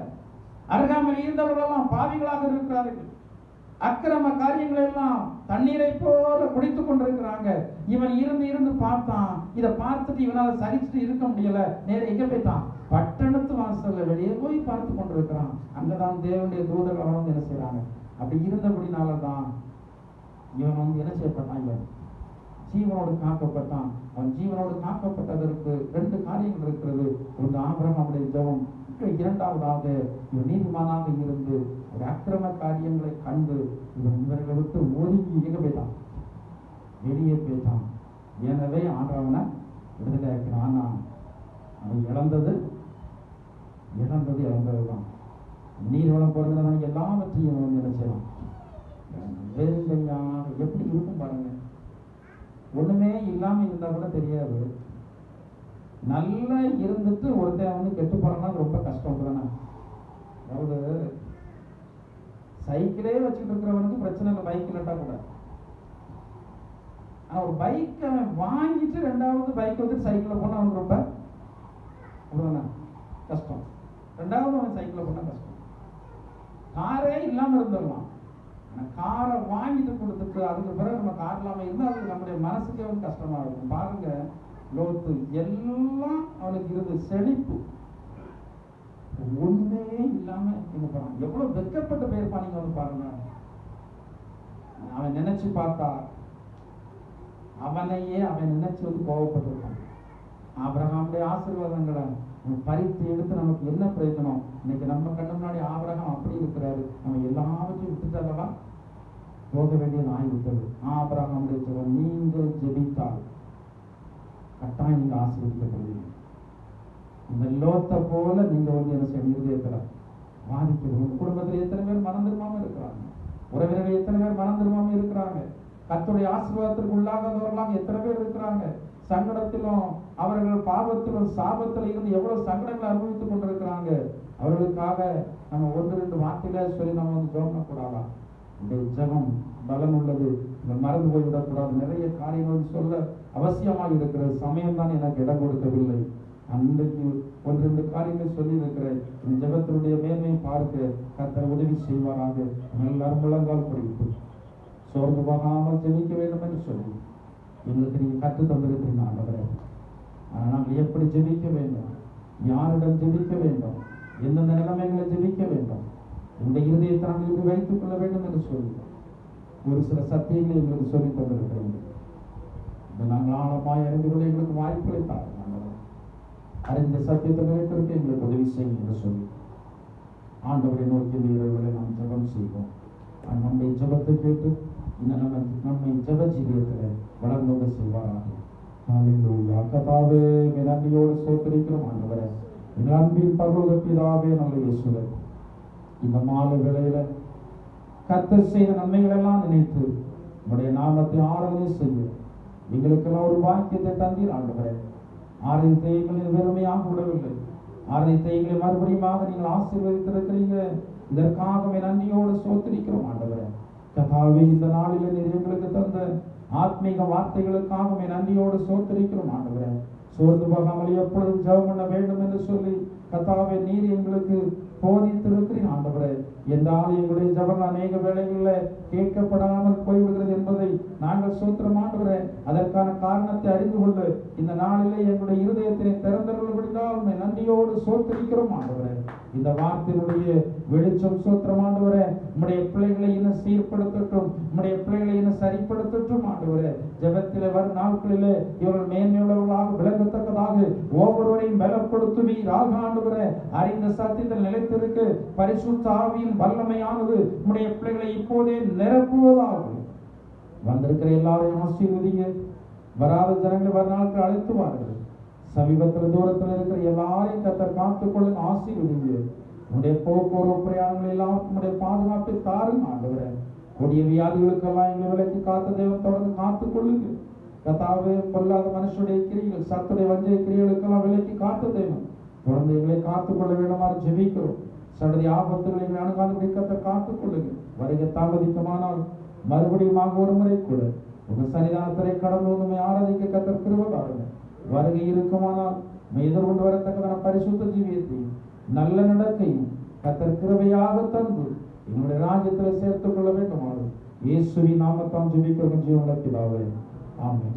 Speaker 1: அருகாமையில் இருந்தவர்கள் எல்லாம் பாவிகளாக இருக்கிறார்கள். அக்கிரம காரியங்கள் எல்லாம் தண்ணீரை போல குடித்துக் கொண்டிருக்கிறாங்க. இவன் இருந்து இருந்து பார்த்தான். இதை பார்த்துட்டு இவனால சரிச்சுட்டு இருக்க முடியல. நேர எங்க போயிட்டான்? பட்டணத்து வாசல்ல வெளியே போய் பார்த்து கொண்டிருக்கிறான். அங்கதான் தேவனுடைய தூதர்கள் அவன் வந்து என்ன செய்யறாங்க. அப்படி இருந்தபடினாலதான் இவன் வந்து என்ன செய்யப்பட்டான்? இவன் ஜீவனோடு காக்கப்பட்டான். அவன் ஜீவனோடு காக்கப்பட்டதற்கு 2 காரியங்கள் இருக்கிறது. ஒன்று ஆபிரகாமுடைய ஜெபம், இரண்டாவதாக இவன் நீதிமானாக இருந்து ஒரு அக்கிரம காரியங்களை கண்டு இவர்களை விட்டு ஒதுங்கி எங்க போயிட்டான்? வெளியே போயிட்டான். எனவே ஆண்டவனை விடுதலை ஆக்கிறான். ஆனா அவன் இழந்தது இழந்ததுதான். நீர்வளம் பொருந்தினதான் எல்லாவற்றையும் அவன் என்ன செய்யலாம்? வேறுங்கையாக எப்படி இருக்கும் பாருங்க. ஒண்ணுமே இல்லாம இருந்தா கூட தெரியாது. நல்லா இருந்துட்டு ஒருத்தன் வந்து கெட்டு போறான்னா ரொம்ப கஷ்டம் தானே. அதாவது சைக்கிளே வச்சுட்டு இருக்கிறவனுக்கு பிரச்சனை இல்லை, பைக் இல்லட்டா கூட. ஒரு பைக் அவன் வாங்கிட்டு 2வது பைக் வந்துட்டு சைக்கிள் போனா அவனுக்கு ரொம்ப அப்படிதானே கஷ்டம். 2வது அவன் சைக்கிள் போனா கஷ்டம். காரே இல்லாம இருந்துடலாம். காரை வாங்கிட்டு கொடுத்துட்டு அதுக்கு பிறகு நம்ம கார் இல்லாம இருந்தா அது நம்முடைய மனசுக்கே வந்து கஷ்டமா இருக்கும். பாருங்க, லோத்து எல்லாம் அவனுக்கு இருந்து செழிப்பு, ஒண்ணுமே இல்லாம இங்க போறான். எவ்வளவு வெட்கப்பட்டு போயிருப்பான். நீங்க வந்து பாருங்க. அவன் நினைச்சு பார்த்தா அவனையே அவன் நினைச்சு வந்து கோபப்பட்டிருக்கான். ஆபிரகாமுடைய ஆசீர்வாதங்களை பறித்து எடுத்து நமக்கு என்ன பிரயோஜனம்? இன்னைக்கு நம்ம கண்ணு முன்னாடி ஆபிரகாம் அப்படி இருக்கிறாரு. நம்ம எல்லாவற்றையும் விட்டுட்டல்லவா போக வேண்டியது ஆகிவிட்டது. ஆபிரகாமுடைய ஜெபம், நீங்கள் ஜெபித்தால் கட்டாயம் நீங்க ஆசீர்வதிக்கப்படுவீங்க. இந்த லோத்தை போல நீங்க வந்து என்ன செய்ய இருதயத்துல பாதிக்கிறது. உங்க குடும்பத்துல எத்தனை பேர் மனம் திரும்பாம இருக்கிறாங்க? உறவினர்கள் எத்தனை பேர் மனம் திரும்பாம இருக்கிறாங்க? கர்த்தருடைய ஆசீர்வாதத்திற்கு உள்ளாகாதவர்களாக எத்தனை பேர் இருக்கிறாங்க? சங்கடத்திலும் அவர்கள் பாவத்திலும் சாபத்திலும் இருந்து எவ்வளவு சங்கடங்களை அனுபவித்துக் கொண்டிருக்கிறாங்க. அவர்களுக்காக நம்ம 1-2 வார்த்தையில சொல்லி நம்ம வந்து ஜெபம் கூடாதா? இந்த ஜெபம் பலன் உள்ளது. மறந்து போய்விடக்கூடாது. நிறைய காரியங்கள் சொல்ல அவசியமாக இருக்கிற சமயம் தான் எனக்கு இடம் கொடுக்கவில்லை. அன்றைக்கு 1-2 காரியங்கள் சொல்லி இருக்கிறேன். இந்த ஜெபத்தினுடைய மேன்மையை பார்க்க கர்த்தர் உதவி செய்வாராக. எல்லாரும் முழங்கால் படிப்பு சோர்ந்து போகாமல் ஜெபிக்க வேண்டும் என்று சொல்லி எங்களுக்கு நீங்க கற்று தந்திருக்கிறீங்க ஆண்டவரே. ஆனால் நாங்கள் எப்படி ஜெபிக்க வேண்டும், யாரிடம் ஜெபிக்க வேண்டும், எந்தெந்த நிலைமைகளை ஜெபிக்க வேண்டும், இந்த இருதயத்தை நாங்கள் இப்படி வைத்துக் கொள்ள வேண்டும் என்று சொல்லி ஒரு சில சத்தியங்களை எங்களுக்கு சொல்லி தந்திருக்கிறோம். இந்த நாங்கள் ஆழமாய் அறிந்து கொள்ள எங்களுக்கு வாய்ப்புகளை தாருங்க. அறிந்த சத்தியத்தை நிறைவேற்ற எங்களுக்கு உதவி செய்யும் என்று சொல்லி ஆண்டவரை நோக்கி இந்த இரவுகளை நாம் ஜெபம் செய்வோம். நம்முடைய ஜெபத்தை கேட்டு இன்னும் நம்மை ஜெப ஜீவியத்தில் வளர்ந்து செய்வாராக. ஹல்லேலூயா. கர்த்தாவே, நன்றியோடு ஸ்தோத்திரிக்கிறோம் ஆண்டவரே. எங்கள் அன்பின் பரலோக பிதாவே, நல்ல இயேசுவே, இந்த மாலை வேளையில கர்த்தர் செய்த நன்மைகள் எல்லாம் நினைத்து உடைய நாமத்தை ஆராதனை செய்ய எங்களுக்கெல்லாம் ஒரு பாக்கியத்தை தந்தீர் ஆண்டவரே. ஆராய்ச்சி எங்களின் வெறுமையாக விடவில்லை. ஆராய்ச்சி எங்களை மறுபடியும் நீங்கள் ஆசீர்வதித்திருக்கிறீங்க. இதற்காகவே நன்றியோடு ஸ்தோத்திரிக்கிறோம் ஆண்டவரே. கர்த்தாவே, இந்த நாளில் நீர் எங்களுக்கு தந்த ஆத்மீக வார்த்தைகளுக்காகவே நன்றியோடு ஸ்தோத்திரிக்கிறோம் ஆண்டவரே. சோர்ந்து போகாமல் எப்பொழுதும் ஜெபம் பண்ண வேண்டும் என்று சொல்லி கர்த்தாவே நீர் எங்களுக்கு போதித்திருக்கிறீர் ஆண்டவரே. என்றால் எங்களுடைய ஜெபம் அநேக வேளைகளில் கேட்கப்படாமல் போய்விடுகிறது என்பதை நாங்கள் ஸ்தோத்திரம் ஆண்டவரே. அதற்கான காரணத்தை அறிந்து கொண்டு இந்த நாளிலே எங்களுடைய இருதயத்தினை திறந்தருள்படினால் நன்றியோடு ஸ்தோத்திரிக்கிறோம் ஆண்டவரே. இந்த வார்த்தையினுடைய வெளிச்சம் ஸ்தோத்திரம் ஆண்டவரே. உம்முடைய பிள்ளைகளை இன்னும் சீர்படுத்தட்டும், உம்முடைய பிள்ளைகளை இன்னும் சரிப்படுத்தட்டும் ஆண்டவரே. ஜெபத்திலே வரும் நாட்களிலே இவர்கள் மேன்மையுள்ளவர்களாக விளங்கத்தக்கதாக ஒவ்வொருவரையும் பலப்படுத்துவீராக ஆண்டவரே. அறிந்த சத்தியத்தில் நிலைத்திருக்க பரிசுத்த ஆவியின் வல்லமையானது உம்முடைய பிள்ளைகளை இப்போதே நிரப்புவதாக. வந்திருக்கிற எல்லாரையும் ஆசீர்வதிங்க. வராத ஜனங்கள் வர நாட்கள் அழைத்து வாருங்கள். சமீபத்தில் தூரத்தில் இருக்கிற எல்லாரையும் கர்த்தர் காத்துக் கொள்ளுங்க, ஆசீர்வதிங்க. உன்னுடைய போக்குவரத்து பிரயாணங்கள் எல்லாம் உன்னுடைய பாதுகாப்பை தாருங்க ஆண்டவரே. கொடிய வியாதிகளுக்கெல்லாம் எங்களை விலக்கி காத்த தேவன் தொடர்ந்து காத்துக் கொள்ளுங்க. கர்த்தாவே, பொல்லாத மனுஷனுடைய கிரியைகள், சத்துடைய வஞ்சை கிரியைகளுக்கெல்லாம் விலக்கி காத்த தேவன் தொடர்ந்து எங்களை காத்துக்கொள்ள வேண்டுமாறு ஜெபிக்கிறோம். சடதி ஆபத்துகளை எங்களை அணுகாதபடி கர்த்தர் காத்துக் கொள்ளுங்க. வருகை தாமதிக்குமானால் மறுபடியும் ஒரு முறை கூட உங்க சன்னிதானத்திலே கடந்து உண்மை ஆராதிக்க கர்த்தர் கிருபை தாருங்க. வருகை இருக்குமானால் எதிர்கொண்டு வரத்தக்கதான பரிசுத்த ஜீவியத்தையும் நல்ல நடக்கையும் கர்த்தர் கிருபையாக தந்து என்னுடைய ராஜ்யத்தில் சேர்த்துக் கொள்ள வேண்டுமாறு இயேசுவின் நாமத்தால் ஜெபிக்கிறோம். ஜீவனுள்ள பிதாவே, ஆமென்.